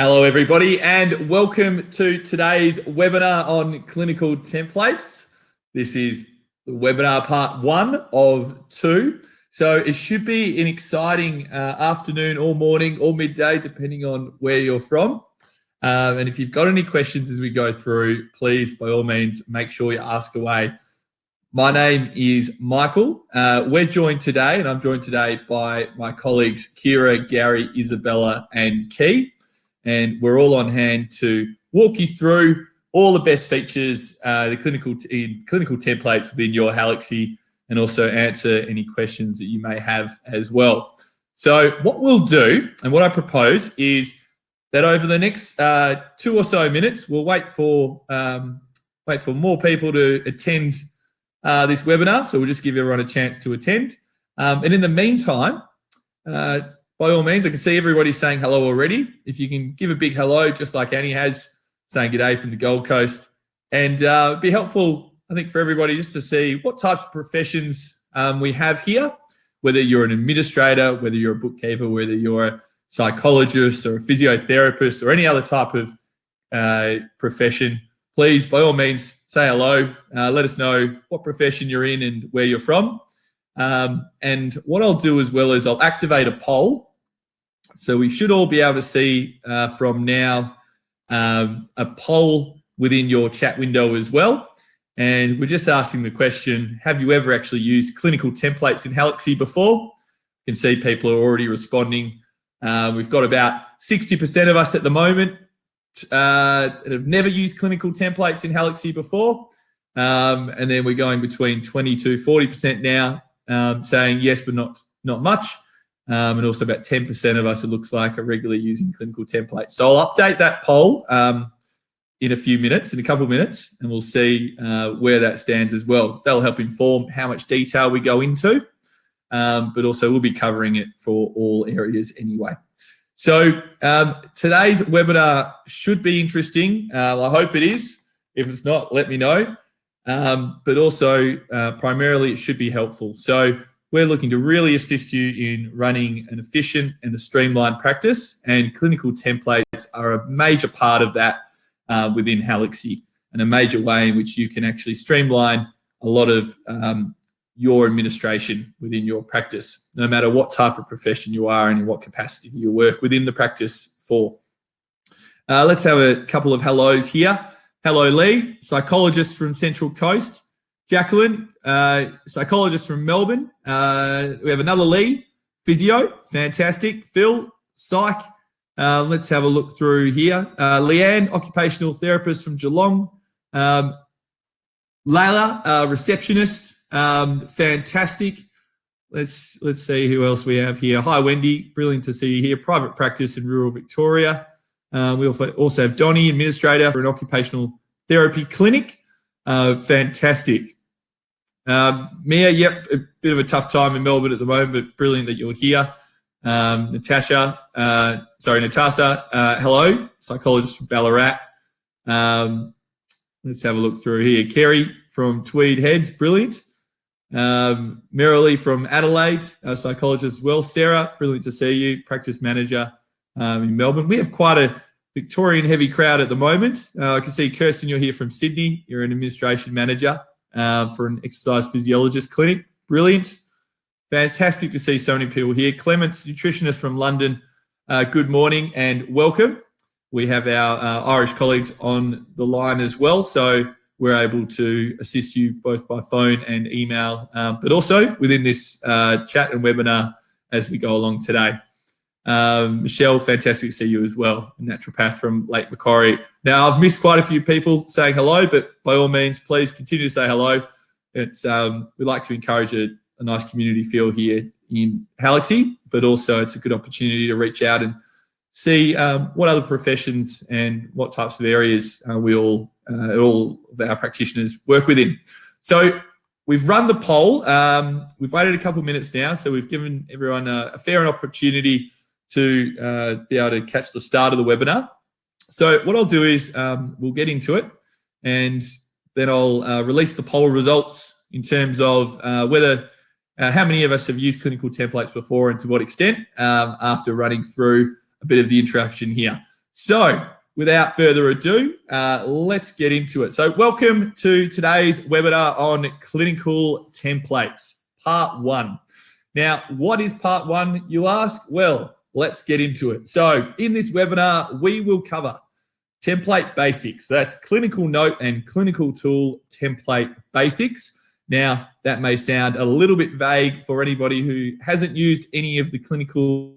Hello everybody and welcome to today's webinar on clinical templates. This is the webinar part 1 of 2. So it should be an exciting afternoon or morning or midday depending on where you're from. And if you've got any questions as we go through, please by all means make sure you ask away. My name is Michael. We're joined today, and I'm joined today by my colleagues Kira, Gary, Isabella and Key. And we're all on hand to walk you through all the best features, the clinical templates within your Halaxy, and also answer any questions that you may have as well. So what we'll do, and what I propose, is that over the next 2 or so minutes, we'll wait for more people to attend this webinar. So we'll just give everyone a chance to attend. And in the meantime, by all means, I can see everybody saying hello already. If you can give a big hello, just like Annie has, saying g'day from the Gold Coast. And it'd be helpful, I think, for everybody just to see what types of professions we have here, whether you're an administrator, whether you're a bookkeeper, whether you're a psychologist or a physiotherapist or any other type of profession. Please, by all means, say hello. Let us know what profession you're in and where you're from. And what I'll do as well is I'll activate a poll. So we should all be able to see from now a poll within your chat window as well. And we're just asking the question, have you ever actually used clinical templates in Halaxy before? You can see people are already responding. We've got about 60% of us at the moment that have never used clinical templates in Halaxy before. And then we're going between 20 to 40% now saying yes, but not much. And also about 10% of us, it looks like, are regularly using clinical templates. So I'll update that poll in a few minutes, in a couple of minutes, and we'll see where that stands as well. That'll help inform how much detail we go into, but also we'll be covering it for all areas anyway. So today's webinar should be interesting. I hope it is. If it's not, let me know. But also, primarily, it should be helpful. So we're looking to really assist you in running an efficient and a streamlined practice, and clinical templates are a major part of that within Halaxy, and a major way in which you can actually streamline a lot of your administration within your practice, no matter what type of profession you are and in what capacity you work within the practice for. Let's have a couple of hellos here. Hello, Lee, psychologist from Central Coast. Jacqueline, psychologist from Melbourne. We have another Lee, physio, fantastic. Phil, psych. Let's have a look through here. Leanne, occupational therapist from Geelong. Layla, receptionist, fantastic. Let's see who else we have here. Hi, Wendy, brilliant to see you here. Private practice in rural Victoria. We also have Donnie, administrator for an occupational therapy clinic. Fantastic. Mia, yep, a bit of a tough time in Melbourne at the moment, but brilliant that you're here. Natasha, hello, psychologist from Ballarat. Let's have a look through here. Kerry from Tweed Heads, brilliant. Merrily from Adelaide, a psychologist as well. Sarah, brilliant to see you, practice manager in Melbourne. We have quite a Victorian heavy crowd at the moment. I can see Kirsten, you're here from Sydney. You're an administration manager for an exercise physiologist clinic. Brilliant. Fantastic to see so many people here. Clements, nutritionist from London. Good morning and welcome. We have our Irish colleagues on the line as well, so we're able to assist you both by phone and email, but also within this chat and webinar as we go along today. Michelle, fantastic to see you as well, a naturopath from Lake Macquarie. Now, I've missed quite a few people saying hello, but by all means, please continue to say hello. It's we like to encourage a nice community feel here in Halaxy, but also it's a good opportunity to reach out and see what other professions and what types of areas all of our practitioners work within. So we've run the poll. We've waited a couple of minutes now, so we've given everyone a fair opportunity to be able to catch the start of the webinar. So what I'll do is we'll get into it, and then I'll release the poll results in terms of whether how many of us have used clinical templates before and to what extent after running through a bit of the introduction here. So without further ado, let's get into it. So welcome to today's webinar on clinical templates, part one. Now, what is part one, you ask? Well, let's get into it. So in this webinar, we will cover template basics. So that's clinical note and clinical tool template basics. Now, that may sound a little bit vague for anybody who hasn't used any of the clinical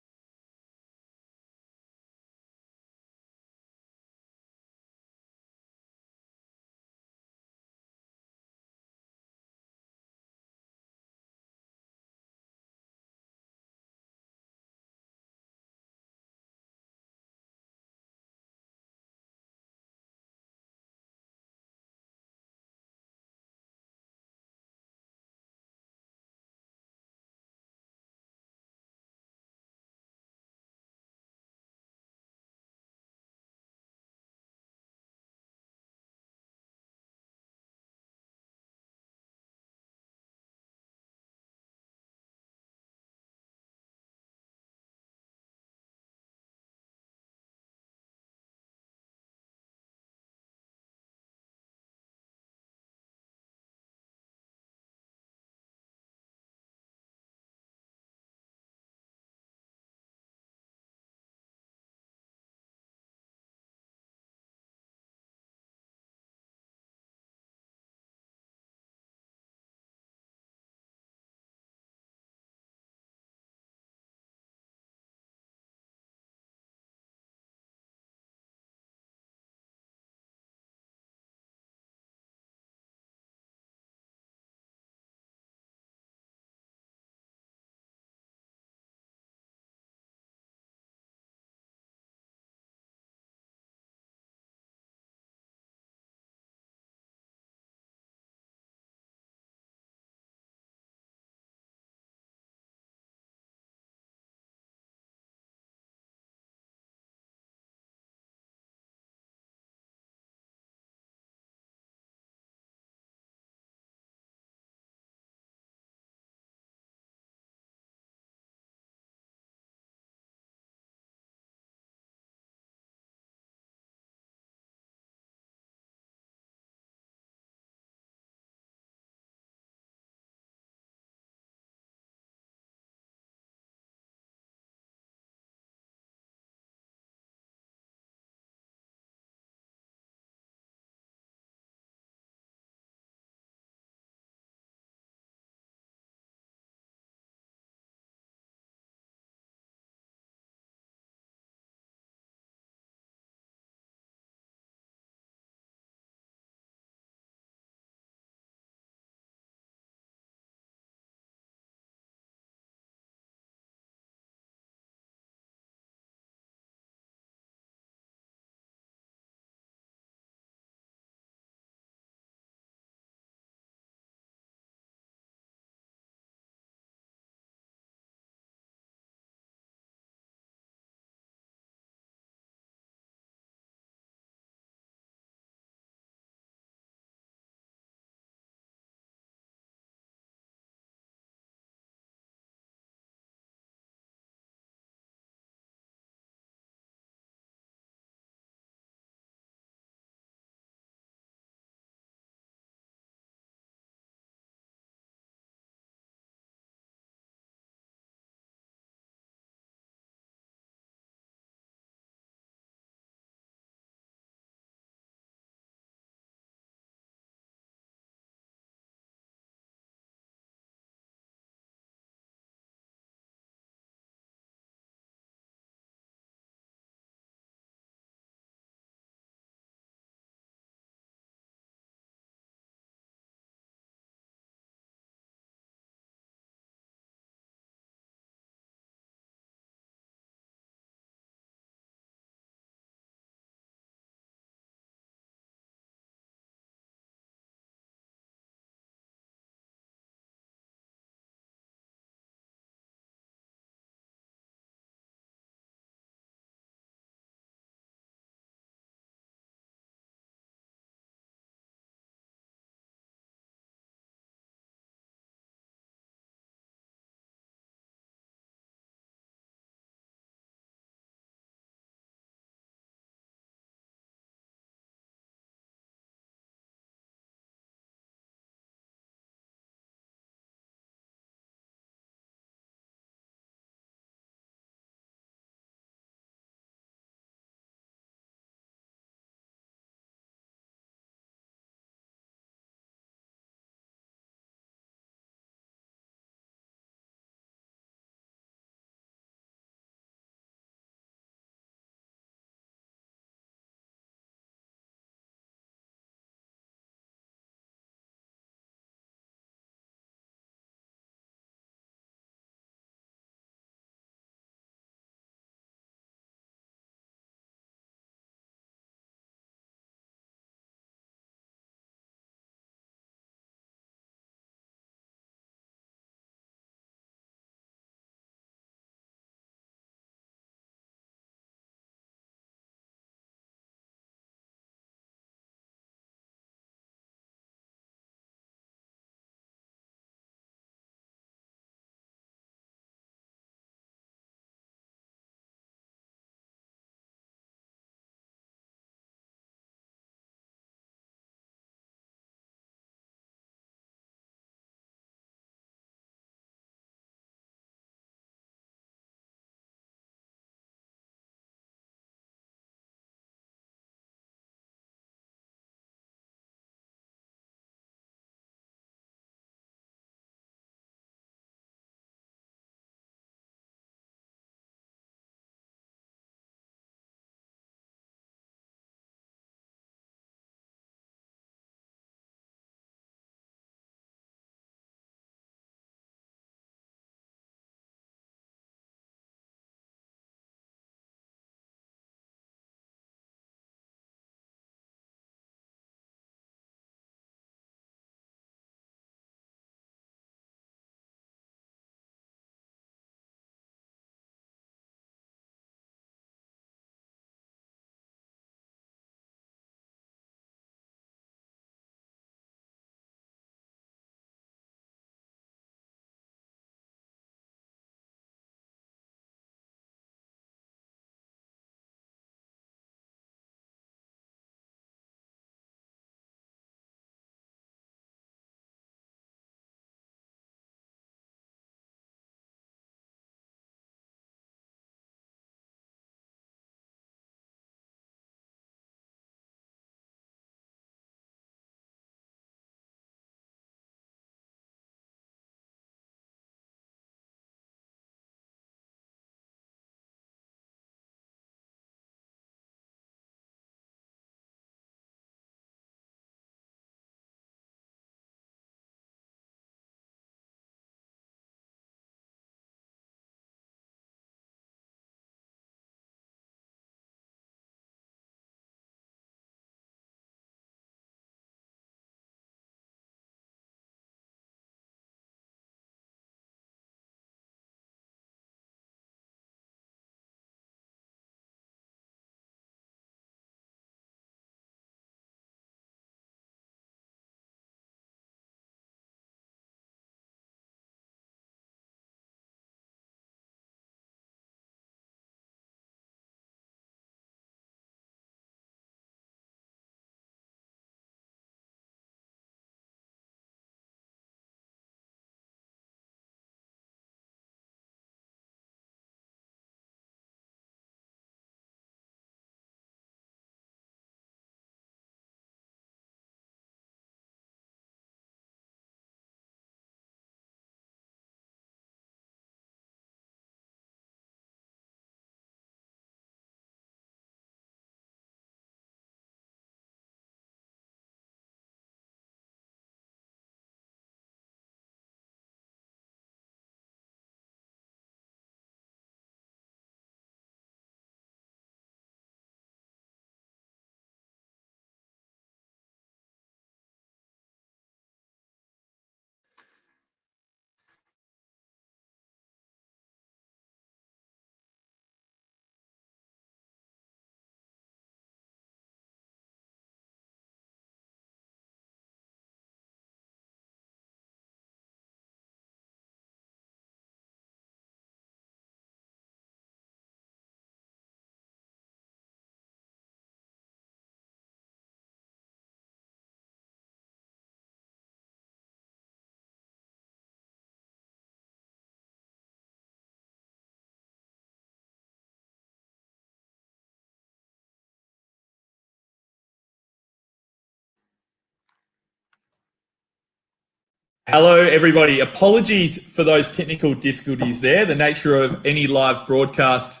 Hello, everybody. Apologies for those technical difficulties there. The nature of any live broadcast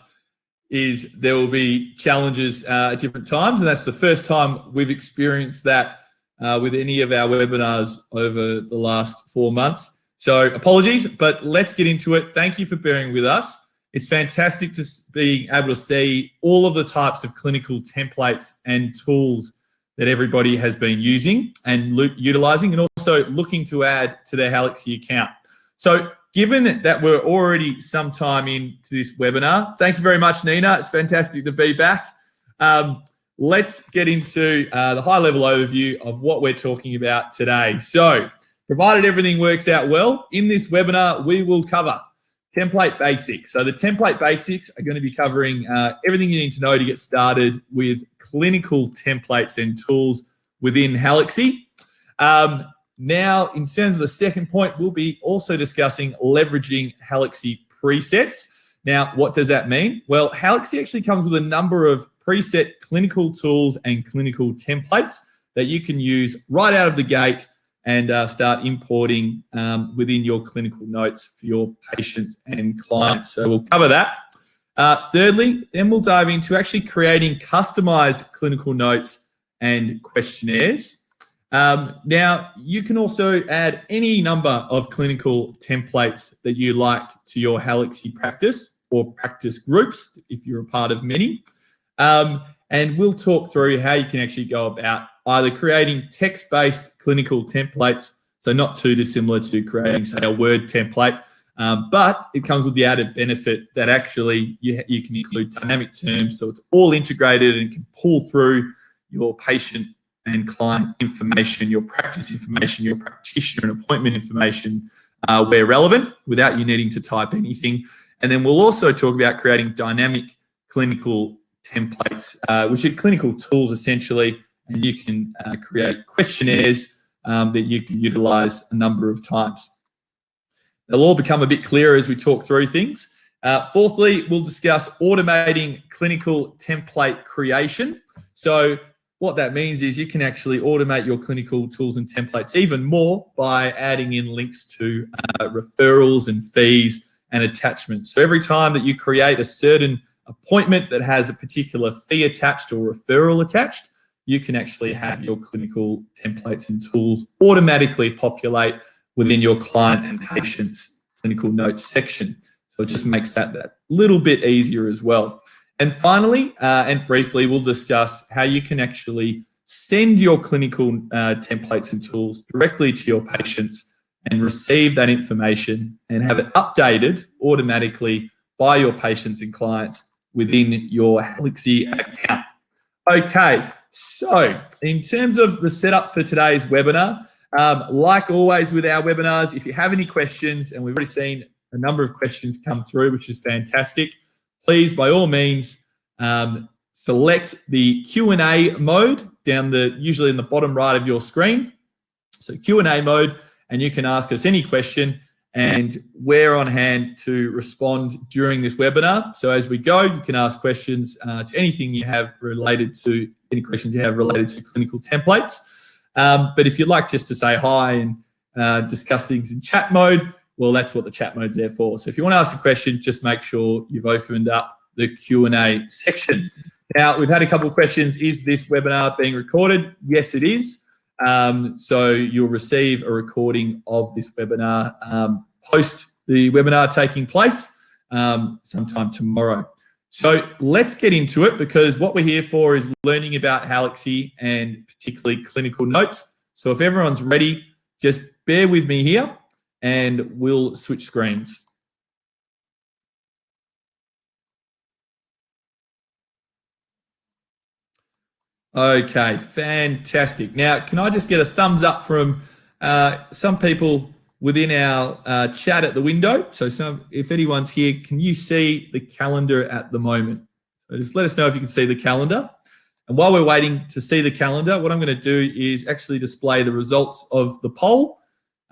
is there will be challenges at different times, and that's the first time we've experienced that with any of our webinars over the last 4 months. So apologies, but let's get into it. Thank you for bearing with us. It's fantastic to be able to see all of the types of clinical templates and tools that everybody has been using and utilizing, and also looking to add to their Halaxy account. So given that we're already some time into this webinar, thank you very much, Nina. It's fantastic to be back. Let's get into the high-level overview of what we're talking about today. So provided everything works out well, in this webinar, we will cover template basics. So the template basics are going to be covering everything you need to know to get started with clinical templates and tools within Halaxy. Now, in terms of the second point, we'll be also discussing leveraging Halaxy presets. Now, what does that mean? Well, Halaxy actually comes with a number of preset clinical tools and clinical templates that you can use right out of the gate and start importing within your clinical notes for your patients and clients. So we'll cover that. Thirdly, then we'll dive into actually creating customized clinical notes and questionnaires. Now, you can also add any number of clinical templates that you like to your Halaxy practice or practice groups if you're a part of many. And we'll talk through how you can actually go about either creating text-based clinical templates, so not too dissimilar to creating, say, a Word template, but it comes with the added benefit that actually you can include dynamic terms, so it's all integrated and can pull through your patient and client information, your practice information, your practitioner and appointment information where relevant without you needing to type anything. And then we'll also talk about creating dynamic clinical templates, which are clinical tools essentially, and you can create questionnaires that you can utilize a number of times. They'll all become a bit clearer as we talk through things. Fourthly, we'll discuss automating clinical template creation. So what that means is you can actually automate your clinical tools and templates even more by adding in links to referrals and fees and attachments. So every time that you create a certain appointment that has a particular fee attached or referral attached, you can actually have your clinical templates and tools automatically populate within your client and patient's clinical notes section. So it just makes that little bit easier as well. And finally, and briefly, we'll discuss how you can actually send your clinical templates and tools directly to your patients and receive that information and have it updated automatically by your patients and clients within your Halaxy account. Okay, so in terms of the setup for today's webinar, like always with our webinars, if you have any questions, and we've already seen a number of questions come through, which is fantastic, please, by all means, select the Q&A mode usually in the bottom right of your screen. So Q&A mode, and you can ask us any question, and we're on hand to respond during this webinar. So as we go, you can ask questions to anything you have related to, any questions you have related to clinical templates. But if you'd like just to say hi and discuss things in chat mode, well, that's what the chat mode's there for. So if you want to ask a question, just make sure you've opened up the Q&A section. Now, we've had a couple of questions. Is this webinar being recorded? Yes, it is. So you'll receive a recording of this webinar post the webinar taking place sometime tomorrow. So let's get into it, because what we're here for is learning about Halaxy and particularly clinical notes. So if everyone's ready, just bear with me here and we'll switch screens. Okay, fantastic. Now, can I just get a thumbs up from some people within our chat at the window? So if anyone's here, can you see the calendar at the moment? So just let us know if you can see the calendar. And while we're waiting to see the calendar, what I'm going to do is actually display the results of the poll.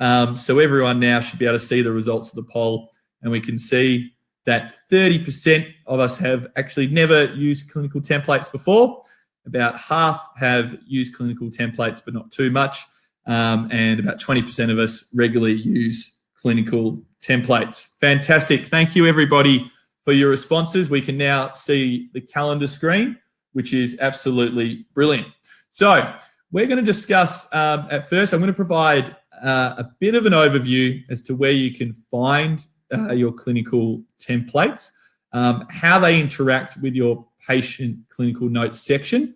So everyone now should be able to see the results of the poll, and we can see that 30% of us have actually never used clinical templates before. About half have used clinical templates, but not too much. and about 20% of us regularly use clinical templates. Fantastic. Thank you, everybody, for your responses. We can now see the calendar screen, which is absolutely brilliant. So we're going to discuss, at first, I'm going to provide a bit of an overview as to where you can find your clinical templates, how they interact with your patient clinical notes section,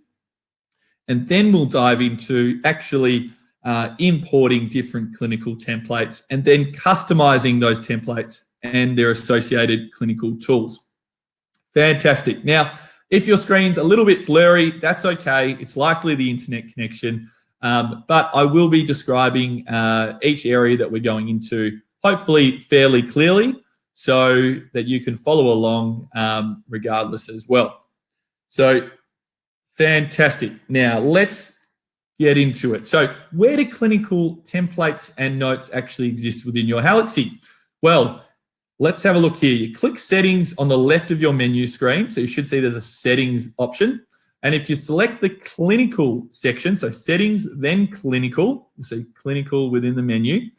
and then we'll dive into actually importing different clinical templates and then customizing those templates and their associated clinical tools. Fantastic. Now, if your screen's a little bit blurry, that's okay. It's likely the internet connection, but I will be describing each area that we're going into, hopefully fairly clearly, so that you can follow along regardless as well. So fantastic. Now let's get into it. So where do clinical templates and notes actually exist within your Halaxy? Well, let's have a look here. You click settings on the left of your menu screen. So you should see there's a settings option. And if you select the clinical section, so settings, then clinical, you see clinical within the menu,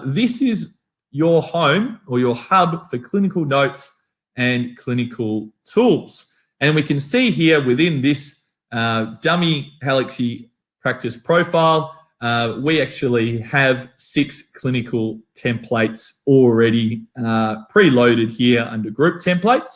this is your home or your hub for clinical notes and clinical tools. And we can see here within this dummy Halaxy practice profile, we actually have 6 clinical templates already preloaded here under group templates.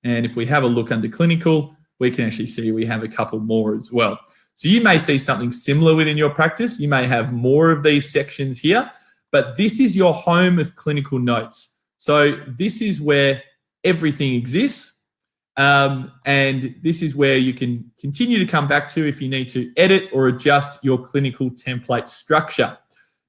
And if we have a look under clinical, we can actually see we have a couple more as well. So you may see something similar within your practice. You may have more of these sections here, but this is your home of clinical notes. So this is where everything exists. And this is where you can continue to come back to if you need to edit or adjust your clinical template structure.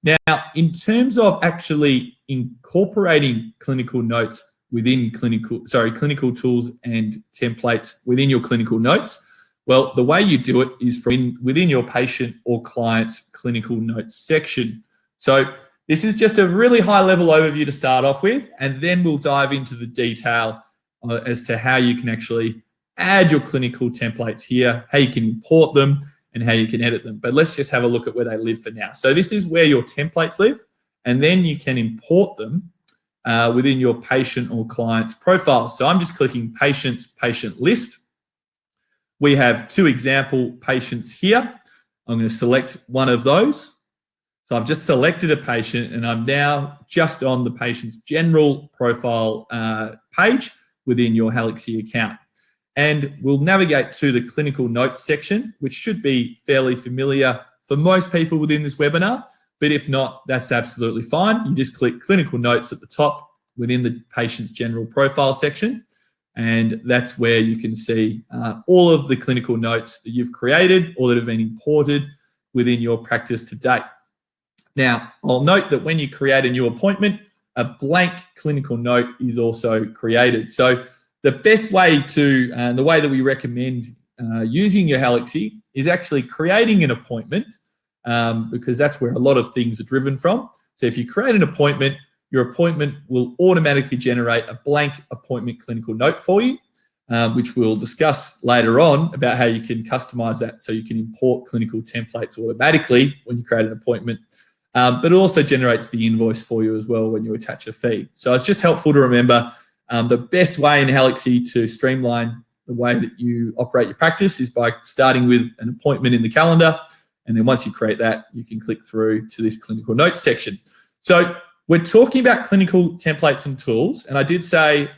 Now, in terms of actually incorporating clinical notes within clinical tools and templates within your clinical notes, well, the way you do it is from within your patient or client's clinical notes section. So this is just a really high level overview to start off with, and then we'll dive into the detail as to how you can actually add your clinical templates here, how you can import them, and how you can edit them. But let's just have a look at where they live for now. So this is where your templates live, and then you can import them within your patient or client's profile. So I'm just clicking patients, patient list. We have 2 example patients here. I'm going to select one of those. So I've just selected a patient, and I'm now just on the patient's general profile page within your Halaxy account. And we'll navigate to the clinical notes section, which should be fairly familiar for most people within this webinar, but if not, that's absolutely fine. You just click clinical notes at the top within the patient's general profile section, and that's where you can see all of the clinical notes that you've created or that have been imported within your practice to date. Now, I'll note that when you create a new appointment, a blank clinical note is also created. So the best way to, and the way that we recommend using your Halaxy is actually creating an appointment, because that's where a lot of things are driven from. So if you create an appointment, your appointment will automatically generate a blank appointment clinical note for you, which we'll discuss later on about how you can customize that so you can import clinical templates automatically when you create an appointment. But it also generates the invoice for you as well when you attach a fee. So it's just helpful to remember the best way in Halaxy to streamline the way that you operate your practice is by starting with an appointment in the calendar. And then once you create that, you can click through to this clinical notes section. So we're talking about clinical templates and tools. And I did say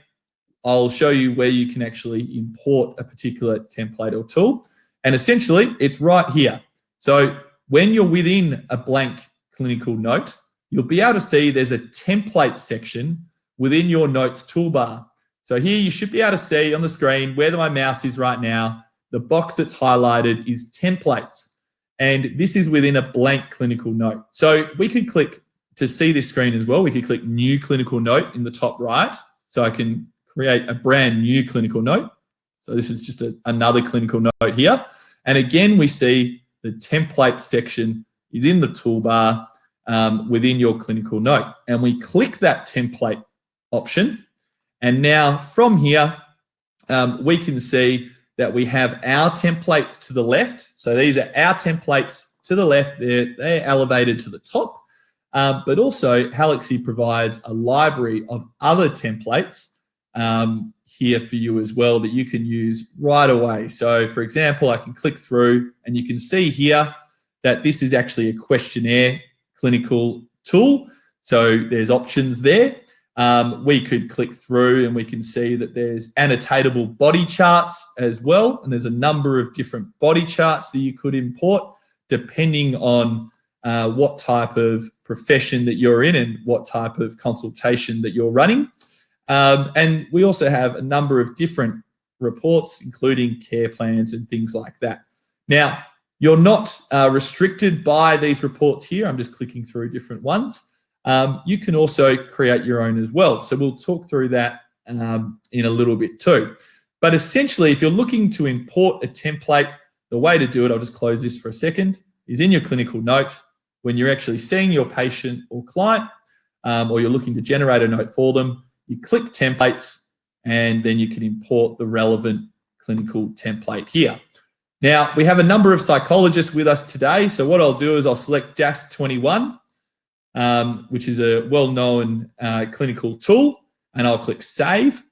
I'll show you where you can actually import a particular template or tool. And essentially, it's right here. So when you're within a blank clinical note, you'll be able to see there's a template section within your notes toolbar. So here you should be able to see on the screen where my mouse is right now, the box that's highlighted is templates. And this is within a blank clinical note. So we could click to see this screen as well. We could click new clinical note in the top right. So I can create a brand new clinical note. So this is just another clinical note here. And again, we see the template section is in the toolbar within your clinical note. And we click that template option. And now from here, we can see that we have our templates to the left. So these are our templates to to the left, they're elevated to the top. But also, Halaxy provides a library of other templates here for you as well that you can use right away. So, for example, I can click through and you can see here that this is actually a questionnaire clinical tool. So there's options there. We could click through and we can see that there's annotatable body charts as well. And there's a number of different body charts that you could import depending on what type of profession that you're in and what type of consultation that you're running. And we also have a number of different reports, including care plans and things like that. Now, you're not restricted by these reports here. I'm just clicking through different ones. You can also create your own as well. So we'll talk through that in a little bit too. But essentially, if you're looking to import a template, the way to do it, I'll just close this for a second, is in your clinical note, when you're actually seeing your patient or client, or you're looking to generate a note for them, you click templates, and then you can import the relevant clinical template here. Now, we have a number of psychologists with us today. So what I'll do is I'll select DAS 21, which is a well-known clinical tool, and I'll click Save.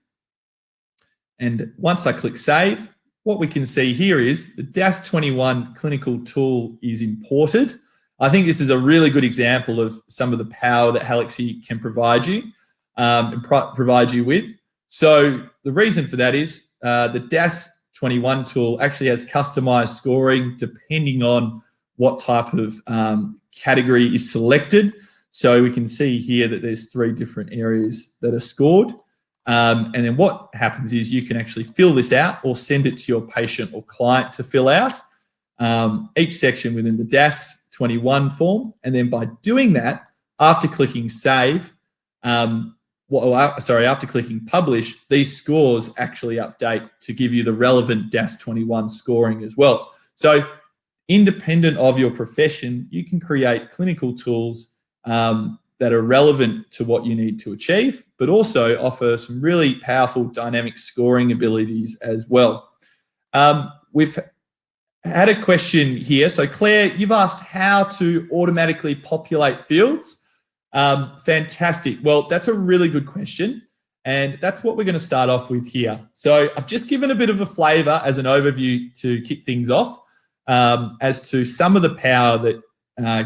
And once I click Save, what we can see here is the DAS 21 clinical tool is imported. I think this is a really good example of some of the power that Halaxy can provide you and provide you with. So the reason for that is the DAS 21 tool actually has customized scoring depending on what type of category is selected. So we can see here that there's 3 different areas that are scored. And then what happens is you can actually fill this out or send it to your patient or client to fill out each section within the DAS 21 form. And then by doing that, after clicking Save, after clicking Publish, these scores actually update to give you the relevant DAS 21 scoring as well. So independent of your profession, you can create clinical tools that are relevant to what you need to achieve, but also offer some really powerful dynamic scoring abilities as well. We've had a question here. So Claire, you've asked how to automatically populate fields. Fantastic. Well, that's a really good question. And that's what we're going to start off with here. So I've just given a bit of a flavor as an overview to kick things off as to some of the power that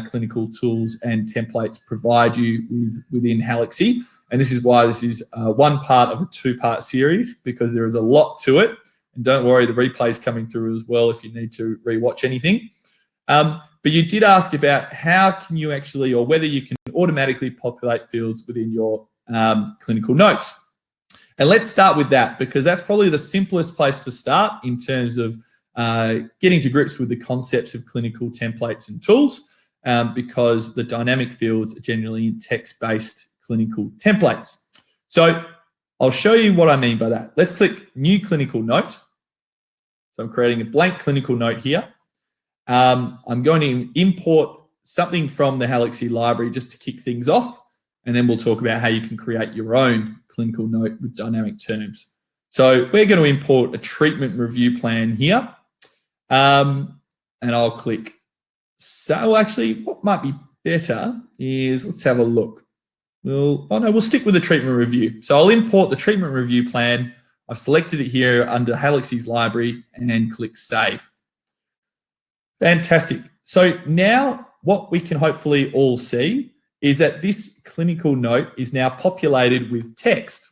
clinical tools and templates provide you within Halaxy. And this is why this is one part of a 2-part series, because there is a lot to it. And don't worry, the replay is coming through as well if you need to rewatch anything. But you did ask about how can you actually, or whether you can automatically populate fields within your clinical notes. And let's start with that, because that's probably the simplest place to start in terms of getting to grips with the concepts of clinical templates and tools, because the dynamic fields are generally in text-based clinical templates. So I'll show you what I mean by that. Let's click New Clinical Note. So I'm creating a blank clinical note here. I'm going to import something from the Halaxy library just to kick things off, and then we'll talk about how you can create your own clinical note with dynamic terms. So we're going to import a treatment review plan here, and I'll click. So actually, what might be better is, let's have a look. We'll stick with the treatment review. So I'll import the treatment review plan. I've selected it here under Halaxy's library and then click Save. Fantastic. So now what we can hopefully all see is that this clinical note is now populated with text.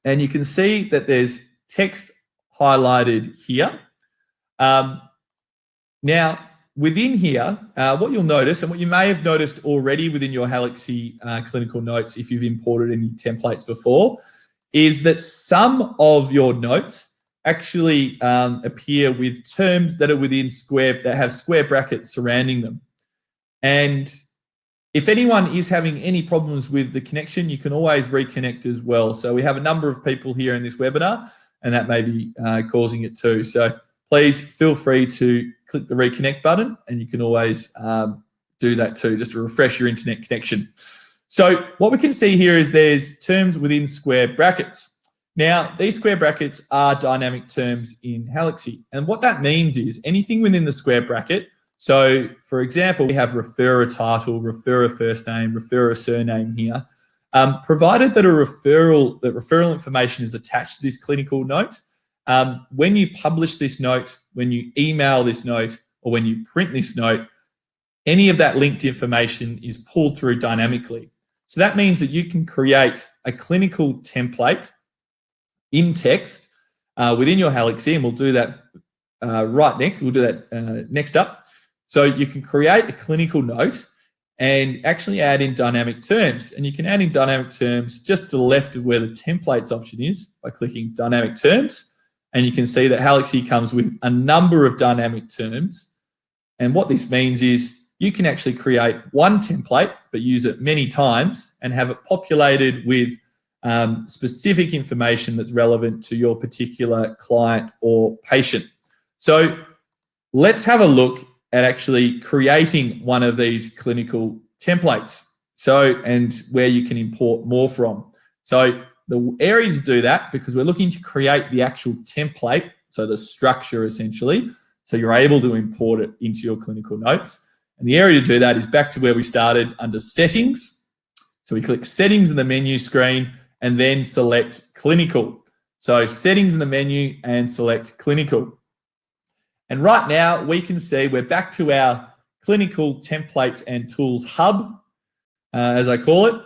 And you can see that there's text highlighted here. Now, within here, what you'll notice, and what you may have noticed already within your Halaxy clinical notes if you've imported any templates before, is that some of your notes actually appear with terms that are within that have square brackets surrounding them. And if anyone is having any problems with the connection, you can always reconnect as well. So we have a number of people here in this webinar, and that may be causing it too. So please feel free to click the reconnect button, and you can always do that too, just to refresh your internet connection. So what we can see here is there's terms within square brackets. Now, these square brackets are dynamic terms in Halaxy. And what that means is anything within the square bracket, So, for example, we have referrer title, referrer first name, referrer surname here. Provided that referral information is attached to this clinical note, when you publish this note, when you email this note, or when you print this note, any of that linked information is pulled through dynamically. So that means that you can create a clinical template in text within your Halaxy, and we'll do that right next. We'll do that next up. So you can create a clinical note and actually add in dynamic terms. And you can add in dynamic terms just to the left of where the templates option is by clicking dynamic terms. And you can see that Halaxy comes with a number of dynamic terms. And what this means is you can actually create one template, but use it many times and have it populated with specific information that's relevant to your particular client or patient. So let's have a look at actually creating one of these clinical templates. So, and where you can import more from. So the area to do that, because we're looking to create the actual template, so the structure essentially, so you're able to import it into your clinical notes. And the area to do that is back to where we started under settings. So we click settings in the menu screen and then select clinical. So settings in the menu and select clinical. And right now we can see we're back to our clinical templates and tools hub, as I call it,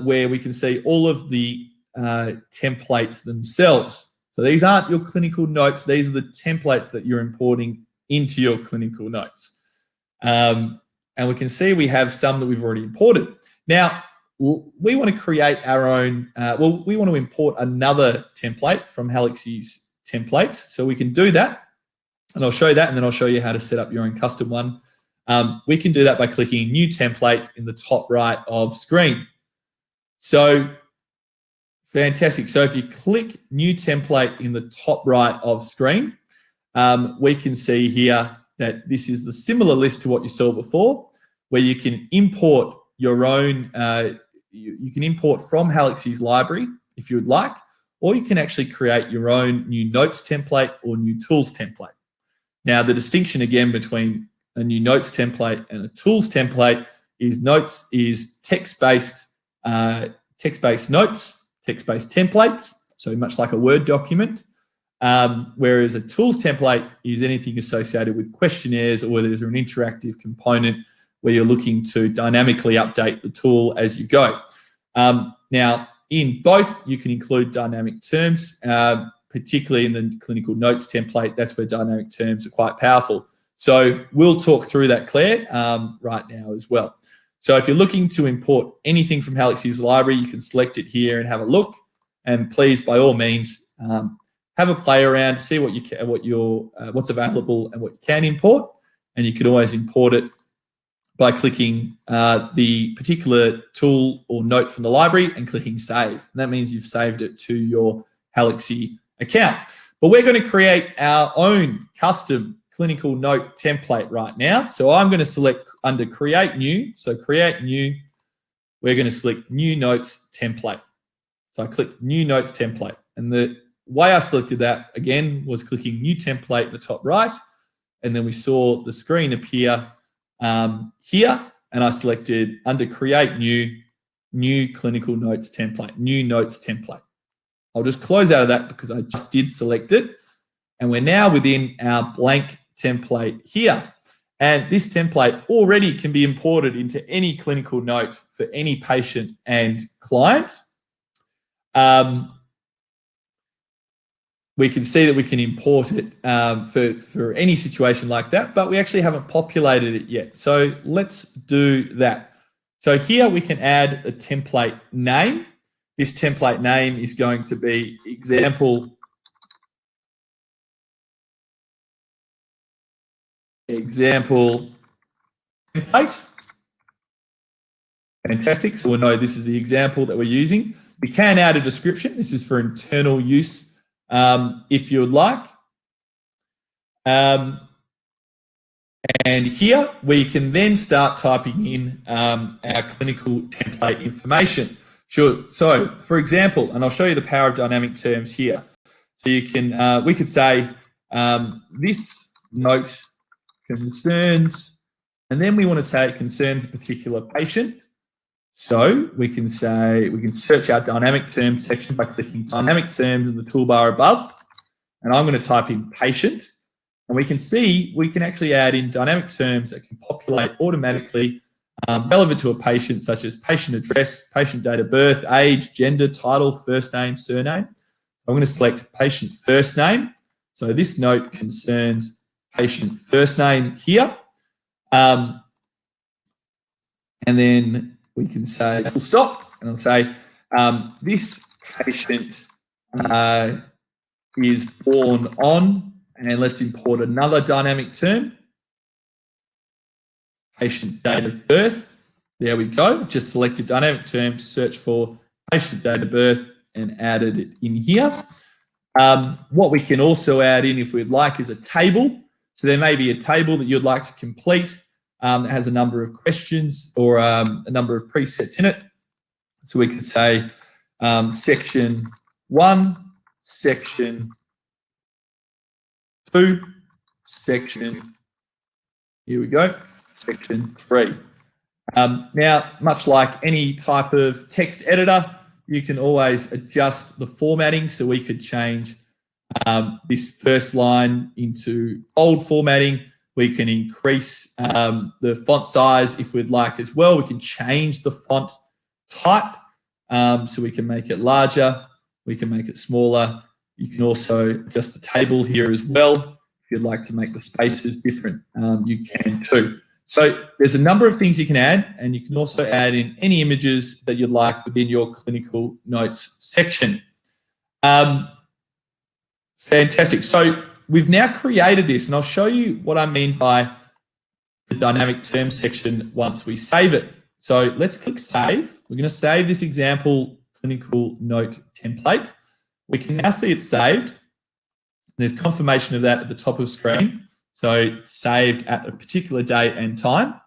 where we can see all of the templates themselves. So these aren't your clinical notes. These are the templates that you're importing into your clinical notes. And we can see we have some that we've already imported. Now, we want to create our own, we want to import another template from Halaxy's templates. So we can do that. And I'll show you that, and then I'll show you how to set up your own custom one. We can do that by clicking New Template in the top right of screen. So fantastic. So if you click New Template in the top right of screen, we can see here that this is the similar list to what you saw before, where you can import your own, you can import from Halaxy's library if you would like, or you can actually create your own new notes template or new tools template. Now, the distinction again between a new notes template and a tools template is notes is text-based notes, text-based templates, so much like a Word document, whereas a tools template is anything associated with questionnaires or where there's an interactive component where you're looking to dynamically update the tool as you go. Now, in both, you can include dynamic terms, particularly in the clinical notes template. That's where dynamic terms are quite powerful. So we'll talk through that, Claire, right now as well. So if you're looking to import anything from Halaxy's library, you can select it here and have a look. And please, by all means, have a play around, see what you can, what's available and what you can import. And you can always import it by clicking the particular tool or note from the library and clicking Save. And that means you've saved it to your Halaxy account. But we're going to create our own custom clinical note template right now. So I'm going to select under Create New. So Create New, we're going to select New Notes Template. So I clicked New Notes Template. And the way I selected that, again, was clicking New Template in the top right. And then we saw the screen appear here. And I selected under Create New Clinical Notes Template, New Notes Template. I'll just close out of that because I just did select it. And we're now within our blank template here. And this template already can be imported into any clinical note for any patient and client. We can see that we can import it for any situation like that, but we actually haven't populated it yet. So let's do that. So here we can add a template name. This template name is going to be example template. Fantastic. So we'll know this is the example that we're using. We can add a description. This is for internal use if you would like. And here we can then start typing in our clinical template information. Sure. So, for example, and I'll show you the power of dynamic terms here. So you can, we could say this note concerns, and then we want to say it concerns a particular patient. So we can say, we can search our dynamic terms section by clicking dynamic terms in the toolbar above. And I'm going to type in patient. And we can see we can actually add in dynamic terms that can populate automatically relevant to a patient, such as patient address, patient date of birth, age, gender, title, first name, surname. I'm going to select patient first name. So this note concerns patient first name here. And then we can say full stop, and I'll say this patient is born on, and let's import another dynamic term, patient date of birth. There we go. Just selected dynamic term, search for patient date of birth, and added it in here. What we can also add in, if we'd like, is a table. So there may be a table that you'd like to complete that has a number of questions or a number of presets in it. So we can say section 1, section 2, section, here we go, section 3. Now, much like any type of text editor, you can always adjust the formatting. So we could change this first line into bold formatting. We can increase the font size if we'd like as well. We can change the font type. So we can make it larger. We can make it smaller. You can also adjust the table here as well. If you'd like to make the spaces different, you can too. So there's a number of things you can add, and you can also add in any images that you'd like within your clinical notes section. Fantastic. So we've now created this, and I'll show you what I mean by the dynamic terms section once we save it. So let's click save. We're going to save this example clinical note template. We can now see it's saved. There's confirmation of that at the top of screen. So it's saved at a particular date and time.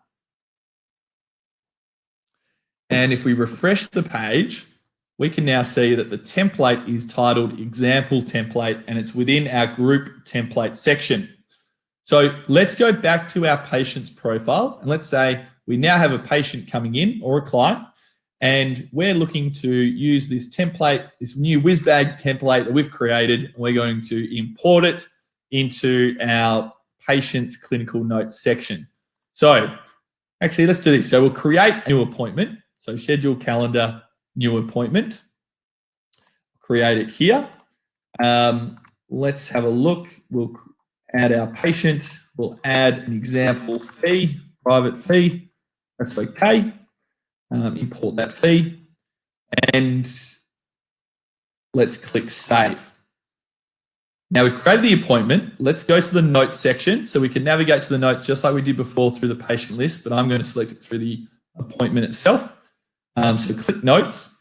And if we refresh the page, we can now see that the template is titled example template, and it's within our group template section. So let's go back to our patient's profile, and let's say we now have a patient coming in or a client, and we're looking to use this template, this new whiz-bag template that we've created, and we're going to import it into our patient's clinical notes section. So actually, let's do this. So we'll create a new appointment. So schedule calendar, new appointment. Create it here. Let's have a look. We'll add our patient. We'll add an example fee, private fee. That's okay. Import that fee. And let's click save. Now we've created the appointment. Let's go to the notes section so we can navigate to the notes just like we did before through the patient list, but I'm going to select it through the appointment itself. So click notes.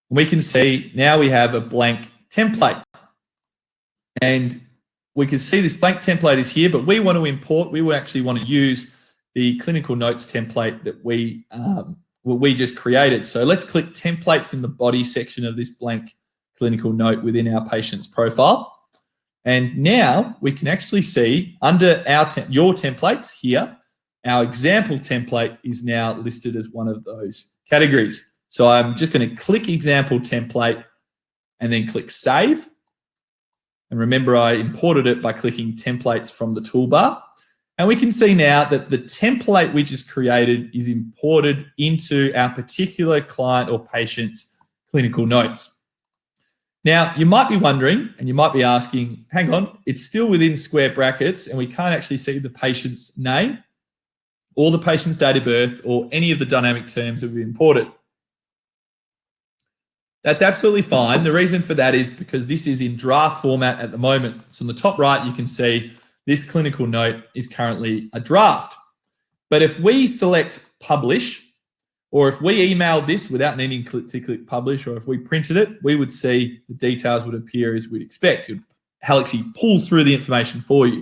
We can see now we have a blank template. And we can see this blank template is here, but we want to import, we will actually want to use the clinical notes template that we just created. So let's click templates in the body section of this blank clinical note within our patient's profile. And now we can actually see under our your templates here, our example template is now listed as one of those categories. So I'm just going to click example template and then click save. And remember, I imported it by clicking templates from the toolbar. And we can see now that the template we just created is imported into our particular client or patient's clinical notes. Now, you might be wondering, and you might be asking, hang on, it's still within square brackets and we can't actually see the patient's name or the patient's date of birth or any of the dynamic terms that we've imported. That's absolutely fine. The reason for that is because this is in draft format at the moment. So on the top right, you can see this clinical note is currently a draft. But if we select publish, or if we emailed this without needing to click publish, or if we printed it, we would see the details would appear as we'd expect. Halaxy pulls through the information for you.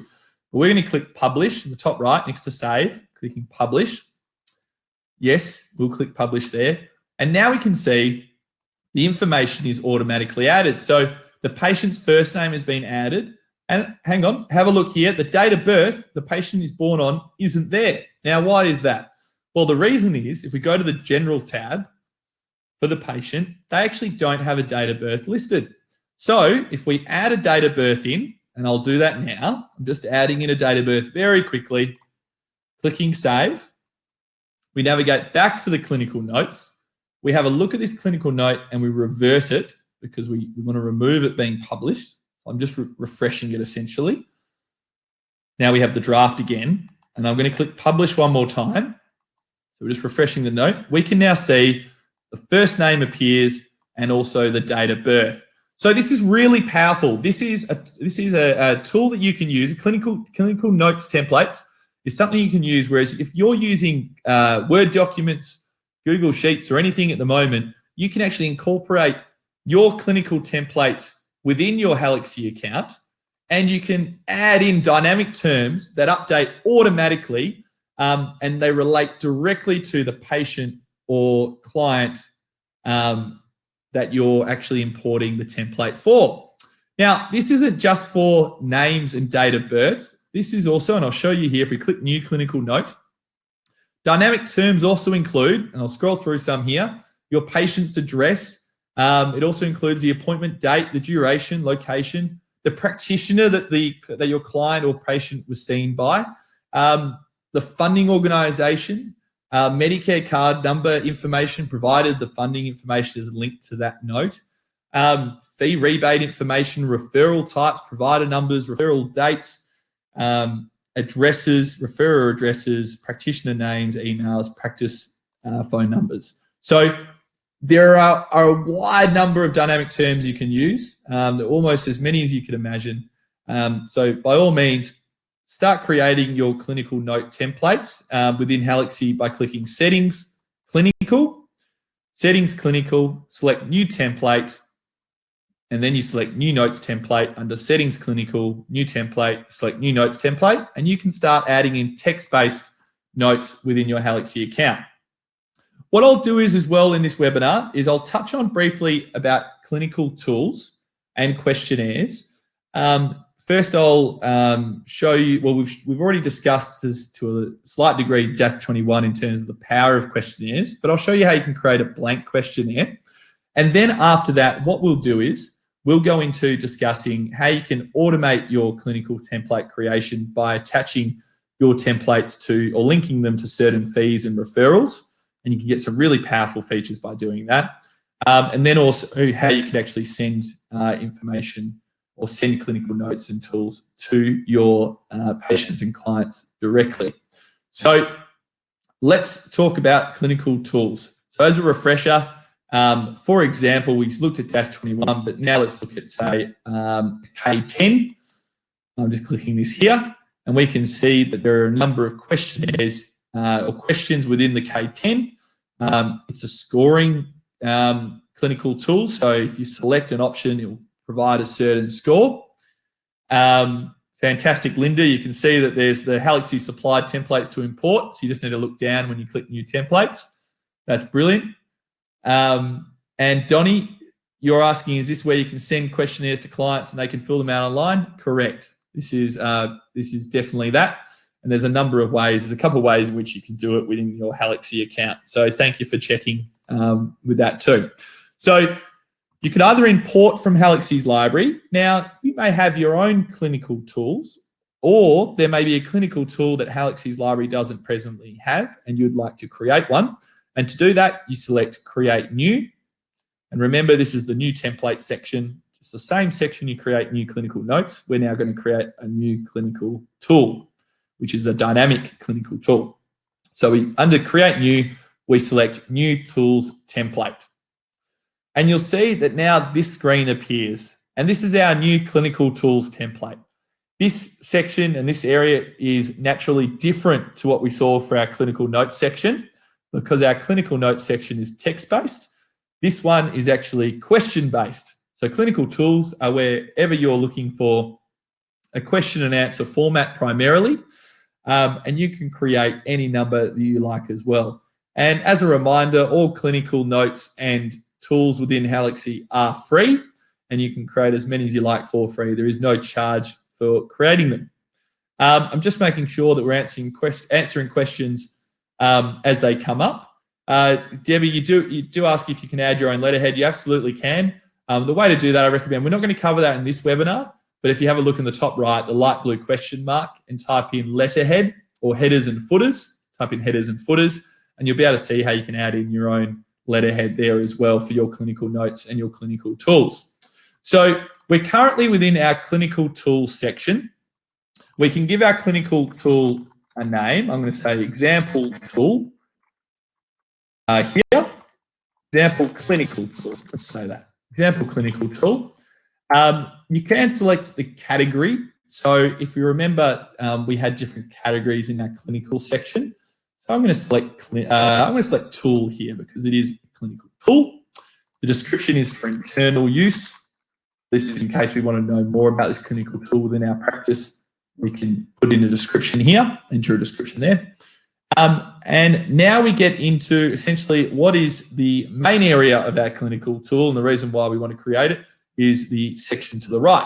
But we're going to click publish in the top right next to save, clicking publish. Yes, we'll click publish there. And now we can see the information is automatically added. So the patient's first name has been added And hang on, have a look here. The date of birth the patient is born on isn't there. Now, why is that? Well, the reason is if we go to the general tab for the patient, they actually don't have a date of birth listed. So if we add a date of birth in, and I'll do that now, I'm just adding in a date of birth very quickly, clicking save. We navigate back to the clinical notes. We have a look at this clinical note and we revert it because we want to remove it being published. I'm just refreshing it essentially. Now we have the draft again, and I'm going to click publish one more time. So we're just refreshing the note. We can now see the first name appears and also the date of birth. So this is really powerful. This is a tool that you can use. Clinical notes templates is something you can use. Whereas if you're using Word documents, Google Sheets, or anything at the moment, you can actually incorporate your clinical templates within your Halaxy account, and you can add in dynamic terms that update automatically, and they relate directly to the patient or client that you're actually importing the template for. Now, this isn't just for names and date of birth. This is also, and I'll show you here, if we click new clinical note, dynamic terms also include, and I'll scroll through some here, your patient's address. It also includes the appointment date, the duration, location, the practitioner that your client or patient was seen by, the funding organisation, Medicare card number information, provided the funding information is linked to that note, fee rebate information, referral types, provider numbers, referral dates, addresses, referrer addresses, practitioner names, emails, practice phone numbers. So there are a wide number of dynamic terms you can use, almost as many as you can imagine. So by all means, start creating your clinical note templates within Halaxy by clicking Settings, Clinical, Settings, Clinical, select New Template, and then you select New Notes Template under Settings, Clinical, New Template, select New Notes Template, and you can start adding in text-based notes within your Halaxy account. What I'll do is as well in this webinar is I'll touch on briefly about clinical tools and questionnaires. First, I'll show you, well, we've already discussed this to a slight degree, DAS 21, in terms of the power of questionnaires, but I'll show you how you can create a blank questionnaire. And then after that, what we'll do is we'll go into discussing how you can automate your clinical template creation by attaching your templates to, or linking them to certain fees and referrals. And you can get some really powerful features by doing that. And then also how you can actually send information or send clinical notes and tools to your patients and clients directly. So let's talk about clinical tools. So as a refresher, for example, we looked at DAS 21, but now let's look at, say, K10. I'm just clicking this here, and we can see that there are a number of questionnaires or questions within the K10. It's a scoring clinical tool. So if you select an option, it will provide a certain score. Fantastic, Linda. You can see that there's the Halaxy supplied templates to import. So you just need to look down when you click new templates. That's brilliant. And Donnie, you're asking, is this where you can send questionnaires to clients and they can fill them out online? Correct. This is definitely that. And there's a number of ways. There's a couple of ways in which you can do it within your Halaxy account. So thank you for checking with that too. So you can either import from Halaxy's library. Now, you may have your own clinical tools, or there may be a clinical tool that Halaxy's library doesn't presently have, and you'd like to create one. And to do that, you select Create New. And remember, this is the new template section. It's the same section you create new clinical notes. We're now going to create a new clinical tool, which is a dynamic clinical tool. So under Create New, we select New Tools Template. And you'll see that now this screen appears. And this is our new clinical tools template. This section and this area is naturally different to what we saw for our clinical notes section, because our clinical notes section is text-based. This one is actually question-based. So clinical tools are wherever you're looking for a question and answer format primarily, and you can create any number that you like as well. And as a reminder, all clinical notes and tools within Halaxy are free, and you can create as many as you like for free. There is no charge for creating them. I'm just making sure that we're answering questions as they come up. Debbie, you do ask if you can add your own letterhead. You absolutely can. The way to do that, I recommend, we're not going to cover that in this webinar, but if you have a look in the top right, the light blue question mark, and type in letterhead or headers and footers, type in headers and footers, and you'll be able to see how you can add in your own letterhead there as well for your clinical notes and your clinical tools. So we're currently within our clinical tools section. We can give our clinical tool a name. I'm going to say example tool here. Example clinical tool. Let's say that. Example clinical tool. You can select the category. So if you remember, we had different categories in our clinical section. So I'm going to select tool here because it is a clinical tool. The description is for internal use. This is in case we want to know more about this clinical tool within our practice. We can put in a description here, enter a description there. And now we get into essentially what is the main area of our clinical tool, and the reason why we want to create it is the section to the right.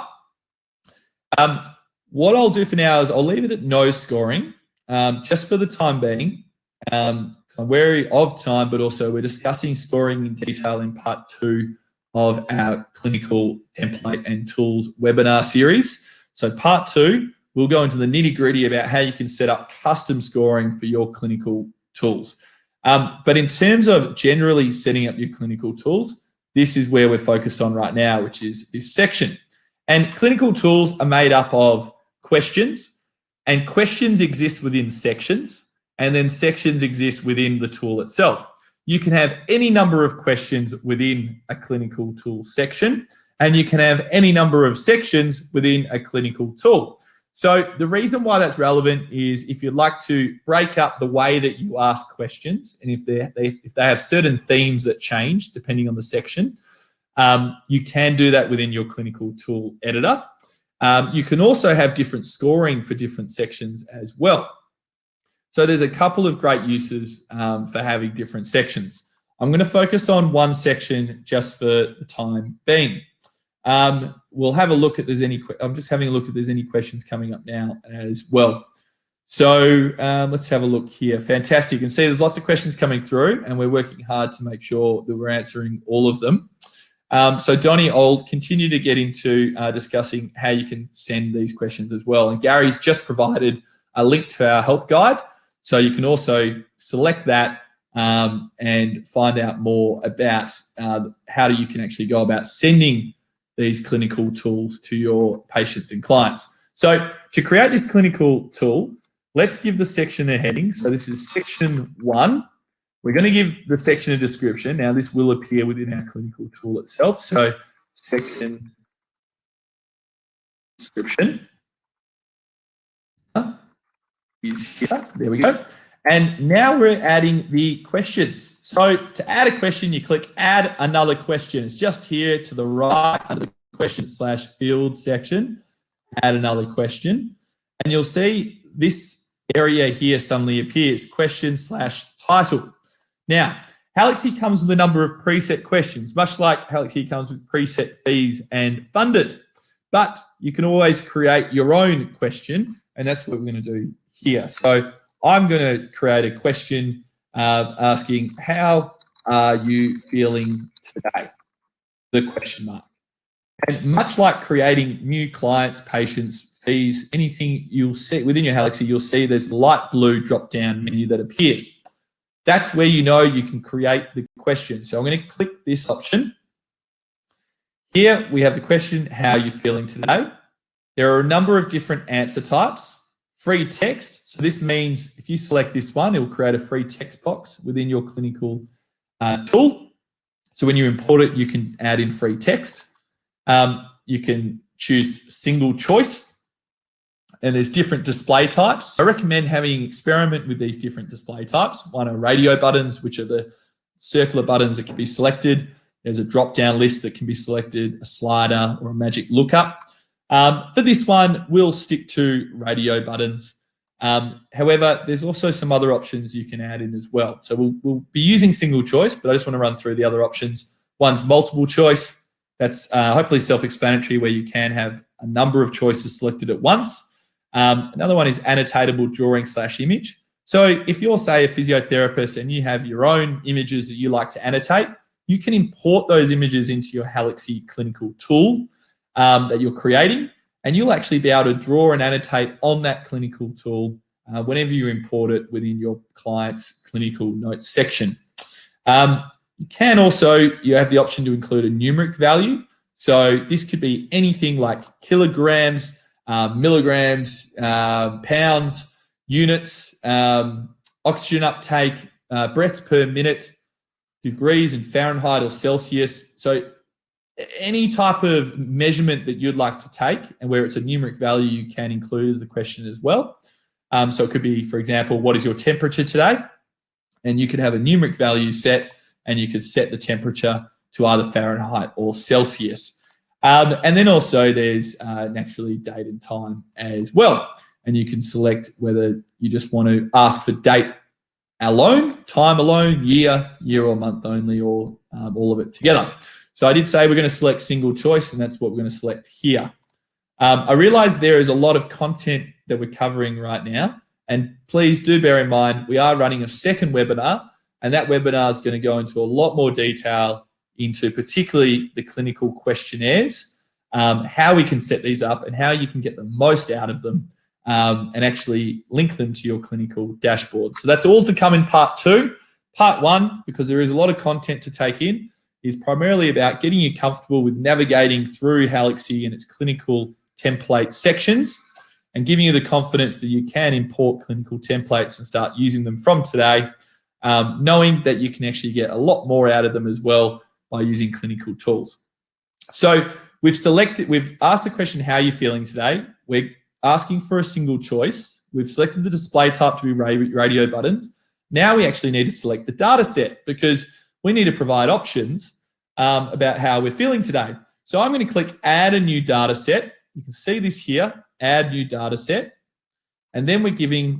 What I'll do for now is I'll leave it at no scoring, just for the time being. I'm wary of time, but also we're discussing scoring in detail in part 2 of our clinical template and tools webinar series. So part 2, we'll go into the nitty-gritty about how you can set up custom scoring for your clinical tools. But in terms of generally setting up your clinical tools, this is where we're focused on right now, which is this section. And clinical tools are made up of questions, and questions exist within sections, and then sections exist within the tool itself. You can have any number of questions within a clinical tool section, and you can have any number of sections within a clinical tool. So the reason why that's relevant is if you'd like to break up the way that you ask questions, and if they have certain themes that change depending on the section, you can do that within your clinical tool editor. You can also have different scoring for different sections as well. So there's a couple of great uses for having different sections. I'm going to focus on one section just for the time being. We'll have a look at I'm just having a look if there's any questions coming up now as well. So let's have a look here. Fantastic. You can see there's lots of questions coming through, and we're working hard to make sure that we're answering all of them. So Donnie, I'll continue to get into discussing how you can send these questions as well. And Gary's just provided a link to our help guide. So you can also select that and find out more about how you can actually go about sending these clinical tools to your patients and clients. So to create this clinical tool, let's give the section a heading. So this is section 1. We're going to give the section a description. Now this will appear within our clinical tool itself. So section description is here. There we go. And now we're adding the questions. So to add a question, you click add another question. It's just here to the right under the question/field section, add another question. And you'll see this area here suddenly appears, question/title. Now, Halaxy comes with a number of preset questions, much like Halaxy comes with preset fees and funders. But you can always create your own question, and that's what we're going to do here. So I'm going to create a question asking, how are you feeling today? The question mark. And much like creating new clients, patients, fees, anything you'll see within your Halaxy, you'll see there's the light blue drop-down menu that appears. That's where you know you can create the question. So I'm going to click this option. Here we have the question, how are you feeling today? There are a number of different answer types. Free text. So this means if you select this one, it will create a free text box within your clinical tool. So when you import it, you can add in free text. You can choose single choice, and there's different display types. I recommend having an experiment with these different display types. One are radio buttons, which are the circular buttons that can be selected. There's a drop-down list that can be selected, a slider, or a magic lookup. For this one, we'll stick to radio buttons. However, there's also some other options you can add in as well. So we'll be using single choice, but I just want to run through the other options. One's multiple choice. That's hopefully self-explanatory, where you can have a number of choices selected at once. Another one is annotatable drawing/image. So if you're, say, a physiotherapist and you have your own images that you like to annotate, you can import those images into your Halaxy clinical tool that you're creating, and you'll actually be able to draw and annotate on that clinical tool whenever you import it within your client's clinical notes section. You can also, you have the option to include a numeric value. So this could be anything like kilograms, milligrams, pounds, units, oxygen uptake, breaths per minute, degrees in Fahrenheit or Celsius. So any type of measurement that you'd like to take, and where it's a numeric value, you can include as the question as well. So it could be, for example, what is your temperature today? And you could have a numeric value set, and you could set the temperature to either Fahrenheit or Celsius. And then also there's naturally date and time as well. And you can select whether you just want to ask for date alone, time alone, year or month only, or all of it together. So I did say we're going to select single choice, and that's what we're going to select here. I realize there is a lot of content that we're covering right now, and please do bear in mind we are running a second webinar, and that webinar is going to go into a lot more detail into particularly the clinical questionnaires, how we can set these up and how you can get the most out of them, and actually link them to your clinical dashboard. So that's all to come in part 2. Part 1, because there is a lot of content to take in, is primarily about getting you comfortable with navigating through Halaxy and its clinical template sections, and giving you the confidence that you can import clinical templates and start using them from today, knowing that you can actually get a lot more out of them as well by using clinical tools. So we've asked the question, how are you feeling today? We're asking for a single choice. We've selected the display type to be radio buttons. Now we actually need to select the data set, because we need to provide options about how we're feeling today. So I'm going to click add a new data set. You can see this here, add new data set. And then we're given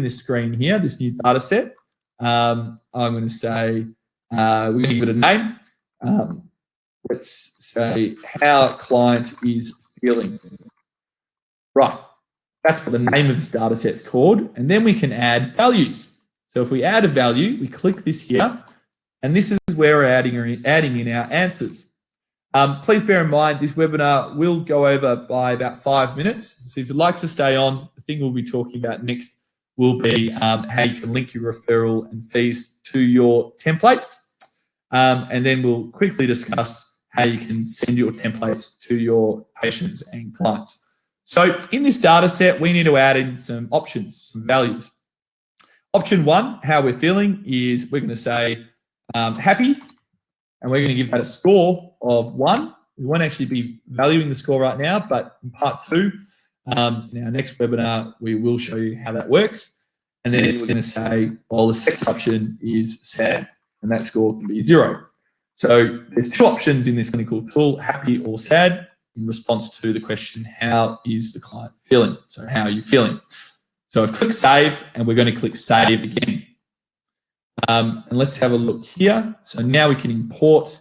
this screen here, this new data set. I'm going to say, we're going to give it a name. Let's say how client is feeling. Right, that's what the name of this data set's called. And then we can add values. So if we add a value, we click this here, and this is where we're adding in our answers. Please bear in mind, this webinar will go over by about 5 minutes. So if you'd like to stay on, the thing we'll be talking about next will be how you can link your referral and fees to your templates. And then we'll quickly discuss how you can send your templates to your patients and clients. So in this data set, we need to add in some options, some values. Option 1, how we're feeling, is we're going to say happy, and we're going to give that a score of 1. We won't actually be valuing the score right now, but in part 2, in our next webinar, we will show you how that works. And then we're going to say, well, the second option is sad, and that score can be 0. So there's 2 options in this clinical tool, happy or sad, in response to the question, how is the client feeling? So how are you feeling? So I've clicked save, and we're going to click save again. And let's have a look here. So now we can import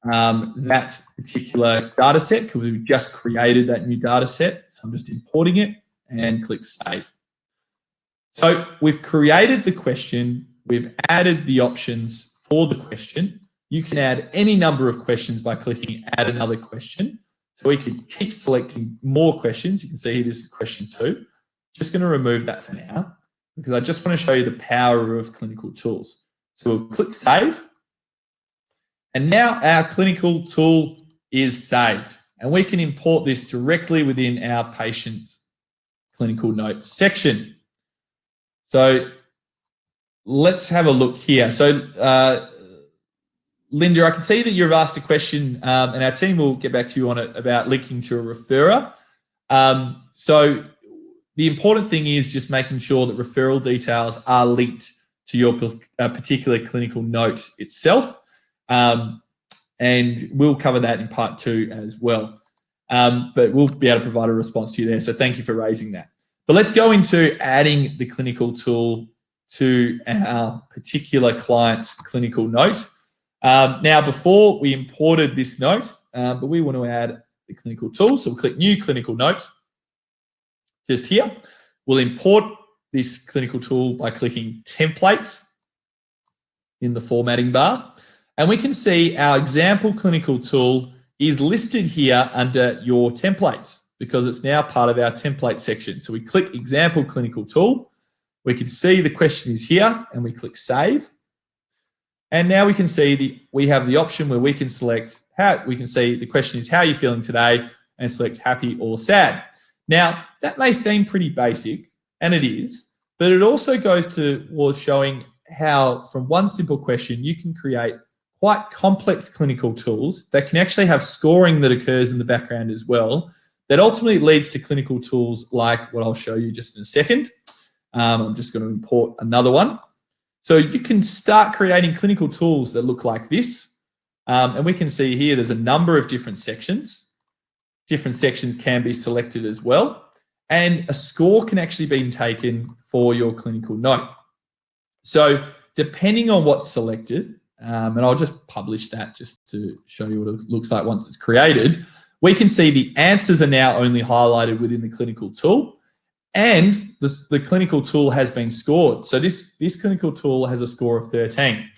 that particular data set, because we just created that new data set. So I'm just importing it and click save. So we've created the question. We've added the options for the question. You can add any number of questions by clicking add another question. So we can keep selecting more questions. You can see this is question 2. Just going to remove that for now, because I just want to show you the power of clinical tools. So we'll click save. And now our clinical tool is saved, and we can import this directly within our patient's clinical notes section. So let's have a look here. So Linda, I can see that you've asked a question, and our team will get back to you on it about linking to a referrer. So the important thing is just making sure that referral details are linked to your particular clinical note itself. And we'll cover that in part 2 as well. But we'll be able to provide a response to you there. So thank you for raising that. But let's go into adding the clinical tool to our particular client's clinical note. Now, before we imported this note, but we want to add the clinical tool. So we'll click New Clinical Note just here. We'll import this clinical tool by clicking Template in the formatting bar. And we can see our example clinical tool is listed here under your templates because it's now part of our template section. So we click Example Clinical Tool. We can see the question is here and we click Save. And now we can see we have the option where we can select we can see the question is, how are you feeling today? And select happy or sad. Now, that may seem pretty basic, and it is, but it also goes towards showing how from one simple question, you can create quite complex clinical tools that can actually have scoring that occurs in the background as well, that ultimately leads to clinical tools like what I'll show you just in a second. I'm just going to import another one. So you can start creating clinical tools that look like this. And we can see here there's a number of different sections. Different sections can be selected as well. And a score can actually be taken for your clinical note. So depending on what's selected, and I'll just publish that just to show you what it looks like once it's created, we can see the answers are now only highlighted within the clinical tool, and the clinical tool has been scored. So this clinical tool has a score of 13,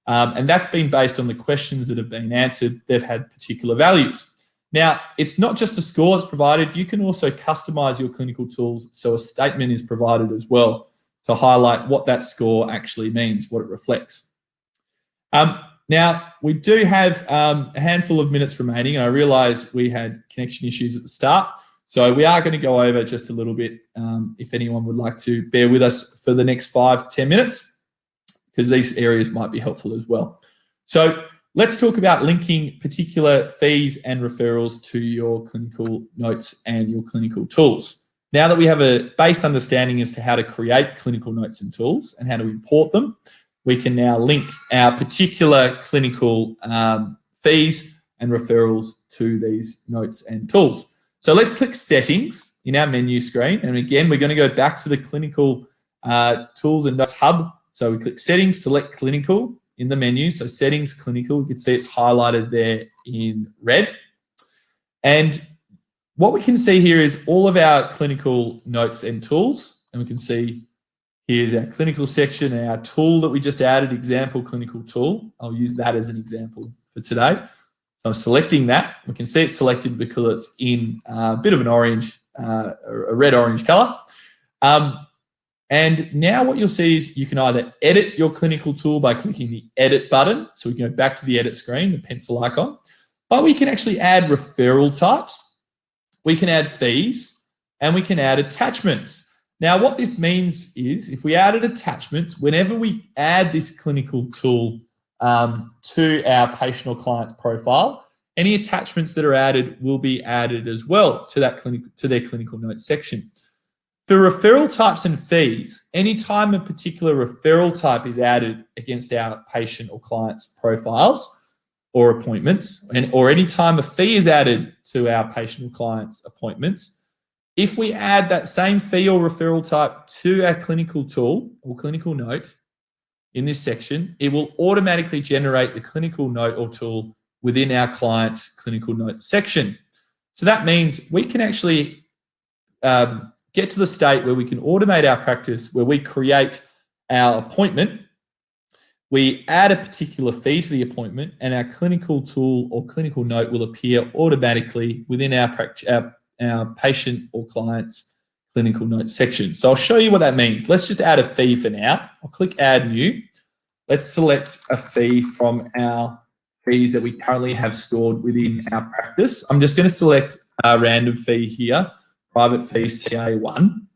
and that's been based on the questions that have been answered. They've had particular values. Now, it's not just a score that's provided. You can also customize your clinical tools so a statement is provided as well to highlight what that score actually means, what it reflects. Now, we do have a handful of minutes remaining, and I realise we had connection issues at the start. So we are going to go over just a little bit if anyone would like to bear with us for the next 5 to 10 minutes, because these areas might be helpful as well. So let's talk about linking particular fees and referrals to your clinical notes and your clinical tools. Now that we have a base understanding as to how to create clinical notes and tools and how to import them, we can now link our particular clinical fees and referrals to these notes and tools. So let's click Settings in our menu screen. And again, we're going to go back to the Clinical Tools and Notes Hub. So we click Settings, select Clinical in the menu. So Settings, Clinical, you can see it's highlighted there in red. And what we can see here is all of our clinical notes and tools. And we can see here's our clinical section and our tool that we just added, example clinical tool. I'll use that as an example for today. So I'm selecting that. We can see it's selected because it's in a bit of an orange, a red-orange color. And now what you'll see is you can either edit your clinical tool by clicking the Edit button. So we can go back to the Edit screen, the pencil icon. But we can actually add referral types. We can add fees, and we can add attachments. Now, what this means is if we added attachments, whenever we add this clinical tool to our patient or client's profile, any attachments that are added will be added as well to their clinical notes section. For referral types and fees, anytime a particular referral type is added against our patient or client's profiles or appointments, or anytime a fee is added to our patient or client's appointments, if we add that same fee or referral type to our clinical tool or clinical note in this section, it will automatically generate the clinical note or tool within our client's clinical note section. So that means we can actually get to the state where we can automate our practice, where we create our appointment, we add a particular fee to the appointment, and our clinical tool or clinical note will appear automatically within our patient or client's clinical notes section. So I'll show you what that means. Let's just add a fee for now. I'll click Add New. Let's select a fee from our fees that we currently have stored within our practice. I'm just going to select a random fee here, private fee CA1,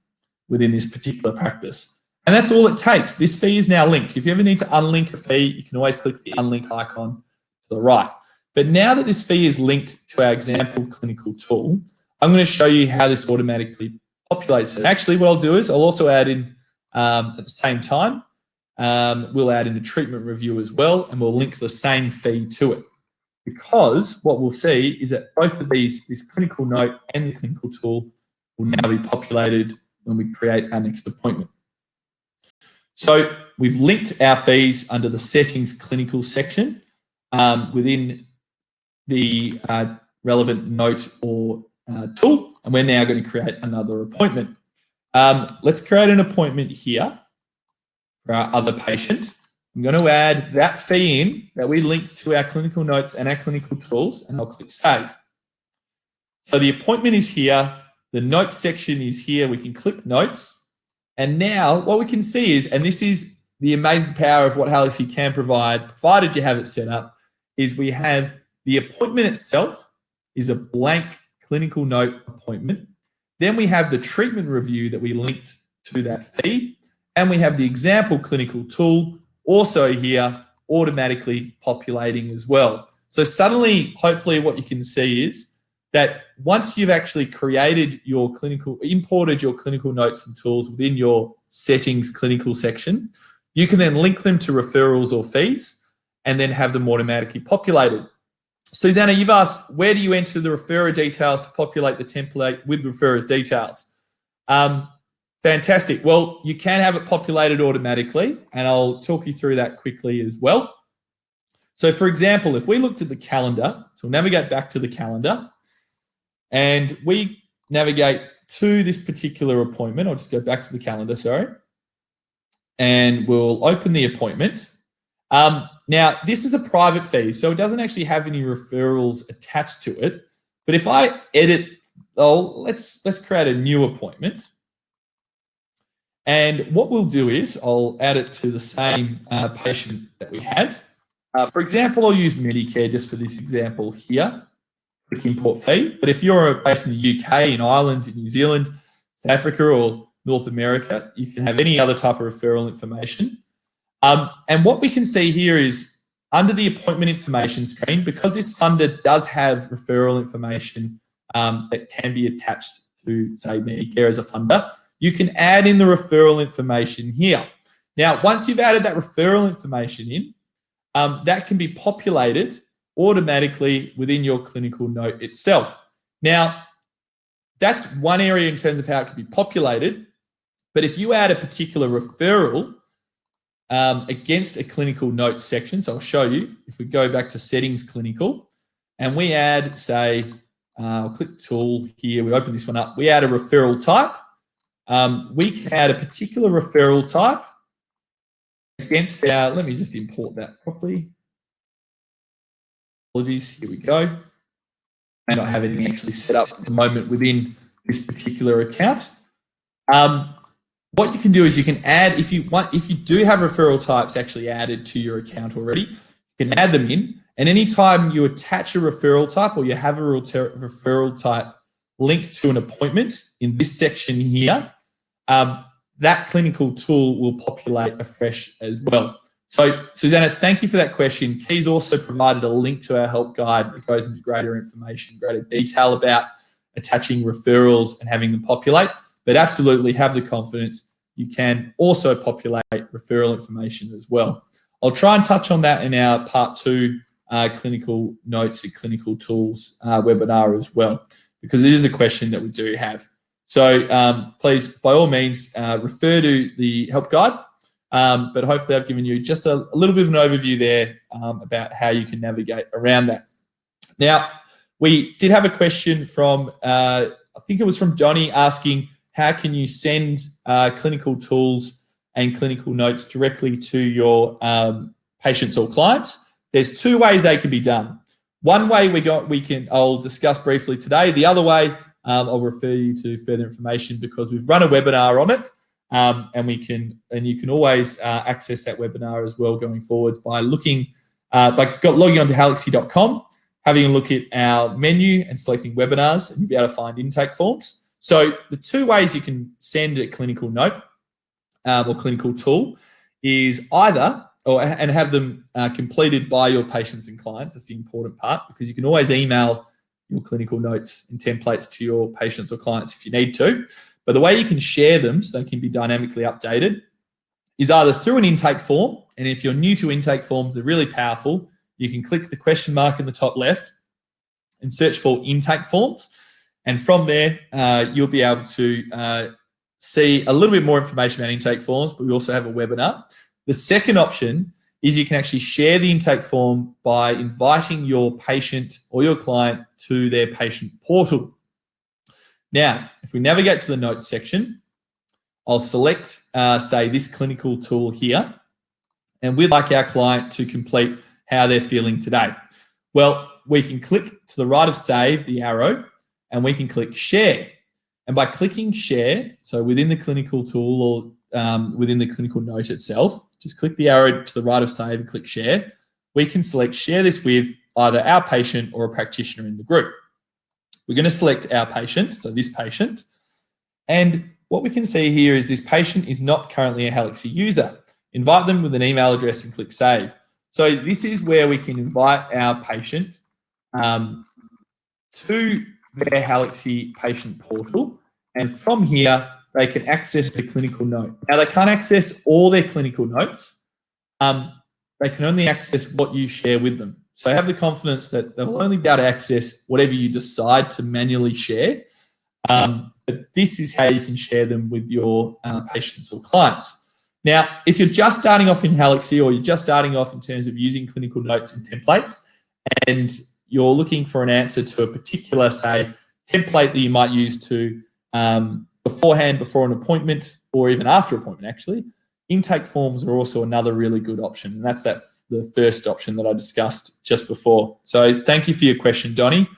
within this particular practice. And that's all it takes. This fee is now linked. If you ever need to unlink a fee, you can always click the unlink icon to the right. But now that this fee is linked to our example clinical tool, I'm going to show you how this automatically populates it. Actually, what I'll do is I'll also add in, at the same time, we'll add in a treatment review as well, and we'll link the same fee to it. Because what we'll see is that both of these, this clinical note and the clinical tool, will now be populated when we create our next appointment. So we've linked our fees under the settings clinical section within the relevant note or tool, and we're now going to create another appointment. Let's create an appointment here for our other patient. I'm going to add that fee in that we linked to our clinical notes and our clinical tools, and I'll click save. So the appointment is here. The notes section is here. We can click notes. And now what we can see is, and this is the amazing power of what Halaxy can provide, provided you have it set up, is we have the appointment itself is a blank clinical note appointment. Then we have the treatment review that we linked to that fee. And we have the example clinical tool also here automatically populating as well. So suddenly, hopefully what you can see is that once you've actually created your imported your clinical notes and tools within your settings clinical section, you can then link them to referrals or fees and then have them automatically populated. Susanna, you've asked, where do you enter the referrer details to populate the template with referrer's details? Fantastic. Well, you can have it populated automatically, and I'll talk you through that quickly as well. So for example, if we looked at the calendar, so we'll navigate back to the calendar, and we navigate to this particular appointment. I'll just go back to the calendar, sorry. And we'll open the appointment. Now, this is a private fee, so it doesn't actually have any referrals attached to it. But if I edit, let's create a new appointment. And what we'll do is I'll add it to the same patient that we had. For example, I'll use Medicare just for this example here. Click import fee. But if you're based in the UK, in Ireland, in New Zealand, South Africa, or North America, you can have any other type of referral information. And what we can see here is under the appointment information screen, because this funder does have referral information that can be attached to, say, Medicare as a funder, you can add in the referral information here. Now, once you've added that referral information in, that can be populated automatically within your clinical note itself. Now, that's one area in terms of how it can be populated. But if you add a particular referral against a clinical note section, so I'll show you, if we go back to settings clinical, and we add, say, I'll click tool here, we open this one up, we add a referral type. We can add a particular referral type against our, let me just import that properly. Apologies, here we go. May not have anything actually set up at the moment within this particular account. What you can do is you can add, if you do have referral types actually added to your account already, you can add them in. And anytime you attach a referral type or you have a referral type linked to an appointment in this section here, that clinical tool will populate afresh as well. So, Susanna, thank you for that question. Key's also provided a link to our help guide that goes into greater information, greater detail about attaching referrals and having them populate. But absolutely have the confidence you can also populate referral information as well. I'll try and touch on that in our part 2 clinical notes and clinical tools webinar as well, because it is a question that we do have. So please, by all means, refer to the help guide. But hopefully I've given you just a little bit of an overview there about how you can navigate around that. Now, we did have a question from, I think it was from Donnie, asking, how can you send clinical tools and clinical notes directly to your patients or clients? There's 2 ways they can be done. One way I'll discuss briefly today. The other way, I'll refer you to further information because we've run a webinar on it, and you can always access that webinar as well going forwards by logging onto halaxy.com, having a look at our menu and selecting webinars, and you'll be able to find intake forms. So the 2 ways you can send a clinical note or clinical tool is either, and have them completed by your patients and clients. That's the important part, because you can always email your clinical notes and templates to your patients or clients if you need to. But the way you can share them so they can be dynamically updated is either through an intake form. And if you're new to intake forms, they're really powerful. You can click the question mark in the top left and search for intake forms. And from there, you'll be able to see a little bit more information about intake forms, but we also have a webinar. The second option is you can actually share the intake form by inviting your patient or your client to their patient portal. Now, if we navigate to the notes section, I'll select, say, this clinical tool here, and we'd like our client to complete how they're feeling today. Well, we can click to the right of save, the arrow, and we can click share. And by clicking share, so within the clinical tool or within the clinical note itself, just click the arrow to the right of save and click share. We can select share this with either our patient or a practitioner in the group. We're going to select our patient, so this patient. And what we can see here is this patient is not currently a Halaxy user. Invite them with an email address and click save. So this is where we can invite our patient to their Halaxy patient portal. And from here, they can access the clinical note. Now, they can't access all their clinical notes. They can only access what you share with them. So have the confidence that they'll only be able to access whatever you decide to manually share. But this is how you can share them with your patients or clients. Now, if you're just starting off in Halaxy or you're just starting off in terms of using clinical notes and templates, and you're looking for an answer to a particular, say, template that you might use to beforehand, before an appointment, or even after appointment, actually, intake forms are also another really good option. And that's the first option that I discussed just before. So thank you for your question, Donnie.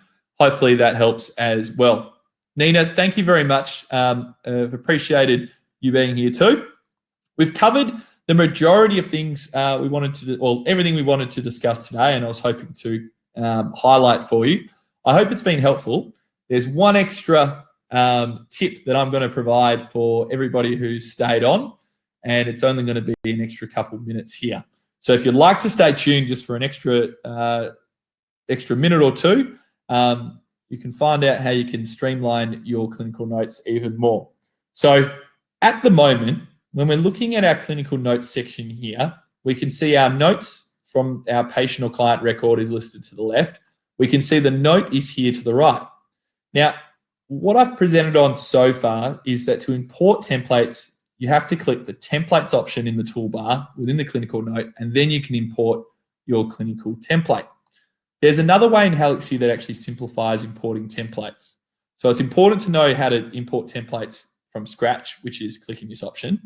Hopefully that helps as well. Nina, thank you very much. I've appreciated you being here too. We've covered the majority of things we wanted to, or everything we wanted to discuss today, and I was hoping to highlight for you. I hope it's been helpful. There's one extra tip that I'm going to provide for everybody who's stayed on, and it's only going to be an extra couple of minutes here. So if you'd like to stay tuned just for an extra minute or two, you can find out how you can streamline your clinical notes even more. So at the moment, when we're looking at our clinical notes section here, we can see our notes from our patient or client record is listed to the left. We can see the note is here to the right. Now, what I've presented on so far is that to import templates, you have to click the templates option in the toolbar within the clinical note, and then you can import your clinical template. There's another way in Halaxy that actually simplifies importing templates. So it's important to know how to import templates from scratch, which is clicking this option.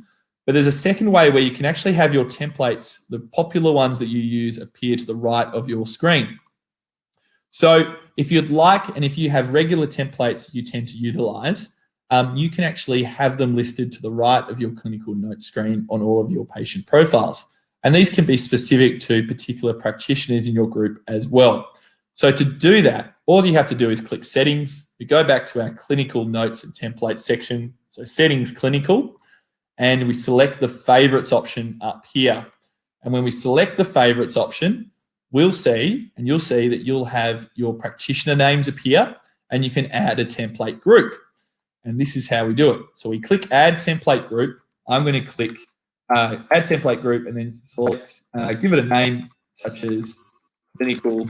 But there's a second way where you can actually have your templates, the popular ones that you use, appear to the right of your screen. So if you'd like, and if you have regular templates you tend to utilize, you can actually have them listed to the right of your clinical notes screen on all of your patient profiles. And these can be specific to particular practitioners in your group as well. So to do that, all you have to do is click settings. We go back to our clinical notes and templates section. So settings, clinical, and we select the favorites option up here. And when we select the favorites option, you'll see that you'll have your practitioner names appear, and you can add a template group. And this is how we do it. So we click add template group. I'm going to click add template group and then select, give it a name such as clinical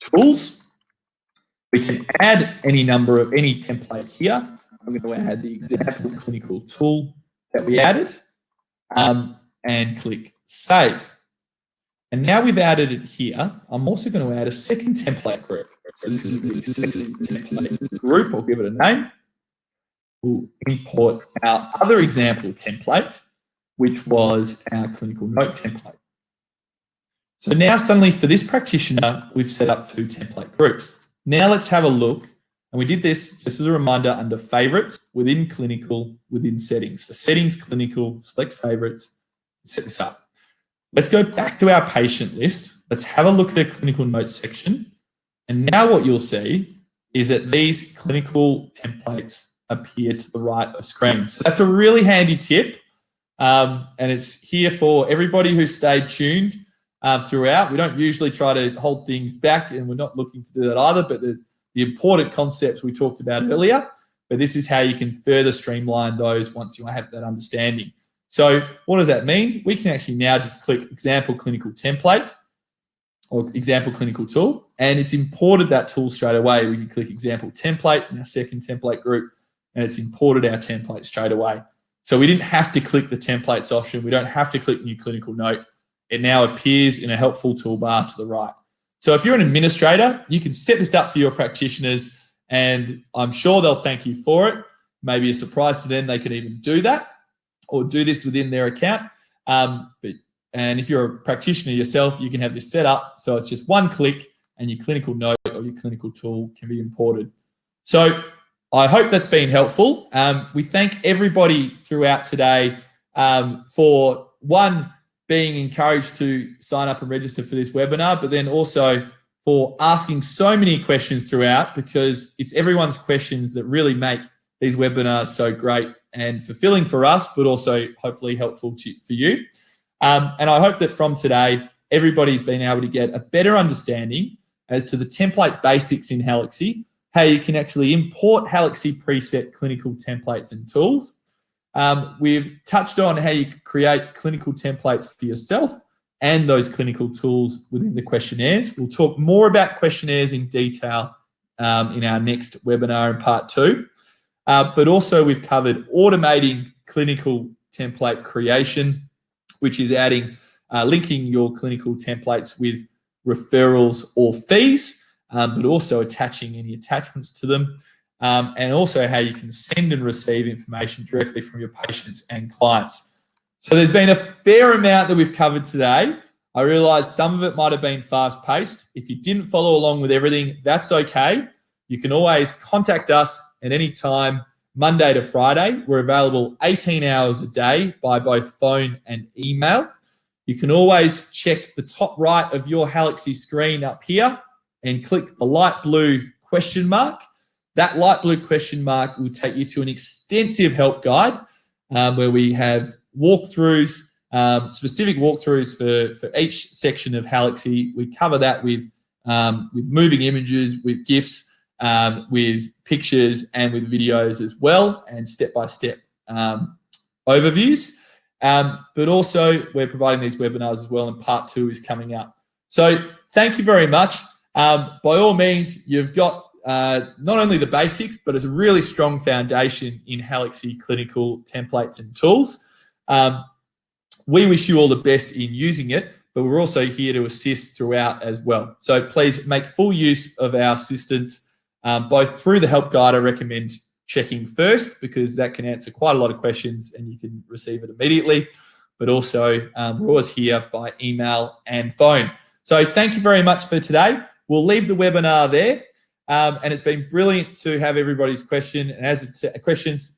tools. We can add any number of any template here. I'm going to add the example clinical tool that we added and click save. And now we've added it here. I'm also going to add a second template group. So this is the second template group. I'll give it a name. We'll import our other example template, which was our clinical note template. So now suddenly for this practitioner, we've set up 2 template groups. Now let's have a look. And we did this just as a reminder under favorites, within clinical, within settings. So settings, clinical, select favorites, set this up. Let's go back to our patient list. Let's have a look at a clinical notes section. And now what you'll see is that these clinical templates appear to the right of screen. So that's a really handy tip. And it's here for everybody who stayed tuned throughout. We don't usually try to hold things back, and we're not looking to do that either, but the important concepts we talked about earlier, but this is how you can further streamline those once you have that understanding. So what does that mean? We can actually now just click example clinical template or example clinical tool, and it's imported that tool straight away. We can click example template in our second template group, and it's imported our template straight away. So we didn't have to click the templates option. We don't have to click new clinical note. it now appears in a helpful toolbar to the right. So if you're an administrator, you can set this up for your practitioners, and I'm sure they'll thank you for it. Maybe a surprise to them, they can even do that or do this within their account. And if you're a practitioner yourself, you can have this set up so it's just one click and your clinical note or your clinical tool can be imported. So I hope that's been helpful. We thank everybody throughout today for being encouraged to sign up and register for this webinar, but then also for asking so many questions throughout, because it's everyone's questions that really make these webinars so great and fulfilling for us, but also hopefully helpful for you. And I hope that from today, everybody's been able to get a better understanding as to the template basics in Halaxy, how you can actually import Halaxy preset clinical templates and tools. We've touched on how you can create clinical templates for yourself and those clinical tools within the questionnaires. We'll talk more about questionnaires in detail in our next webinar in part 2. But also we've covered automating clinical template creation, which is linking your clinical templates with referrals or fees, but also attaching any attachments to them. And also how you can send and receive information directly from your patients and clients. So there's been a fair amount that we've covered today. I realise some of it might have been fast-paced. If you didn't follow along with everything, that's okay. You can always contact us at any time, Monday to Friday. We're available 18 hours a day by both phone and email. You can always check the top right of your Halaxy screen up here and click the light blue question mark. That light blue question mark will take you to an extensive help guide where we have walkthroughs, specific walkthroughs for each section of Halaxy. We cover that with moving images, with GIFs, with pictures, and with videos as well, and step-by-step overviews. But also, we're providing these webinars as well, and part 2 is coming up. So thank you very much. By all means, you've got not only the basics, but it's a really strong foundation in Halaxy clinical templates and tools. We wish you all the best in using it, but we're also here to assist throughout as well. So please make full use of our assistance, both through the help guide. I recommend checking first because that can answer quite a lot of questions and you can receive it immediately. But also, we're always here by email and phone. So thank you very much for today. We'll leave the webinar there. And it's been brilliant to have everybody's questions.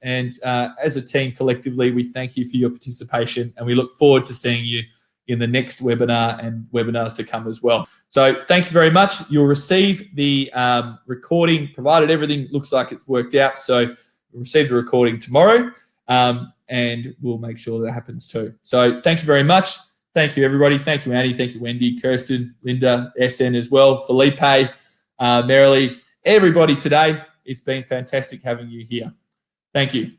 And as a team collectively, we thank you for your participation, and we look forward to seeing you in the next webinar and webinars to come as well. So thank you very much. You'll receive the recording, provided everything looks like it's worked out. So you'll receive the recording tomorrow, and we'll make sure that happens too. So thank you very much. Thank you, everybody. Thank you, Annie. Thank you, Wendy, Kirsten, Linda, SN as well, Felipe, Marilee, everybody today. It's been fantastic having you here. Thank you.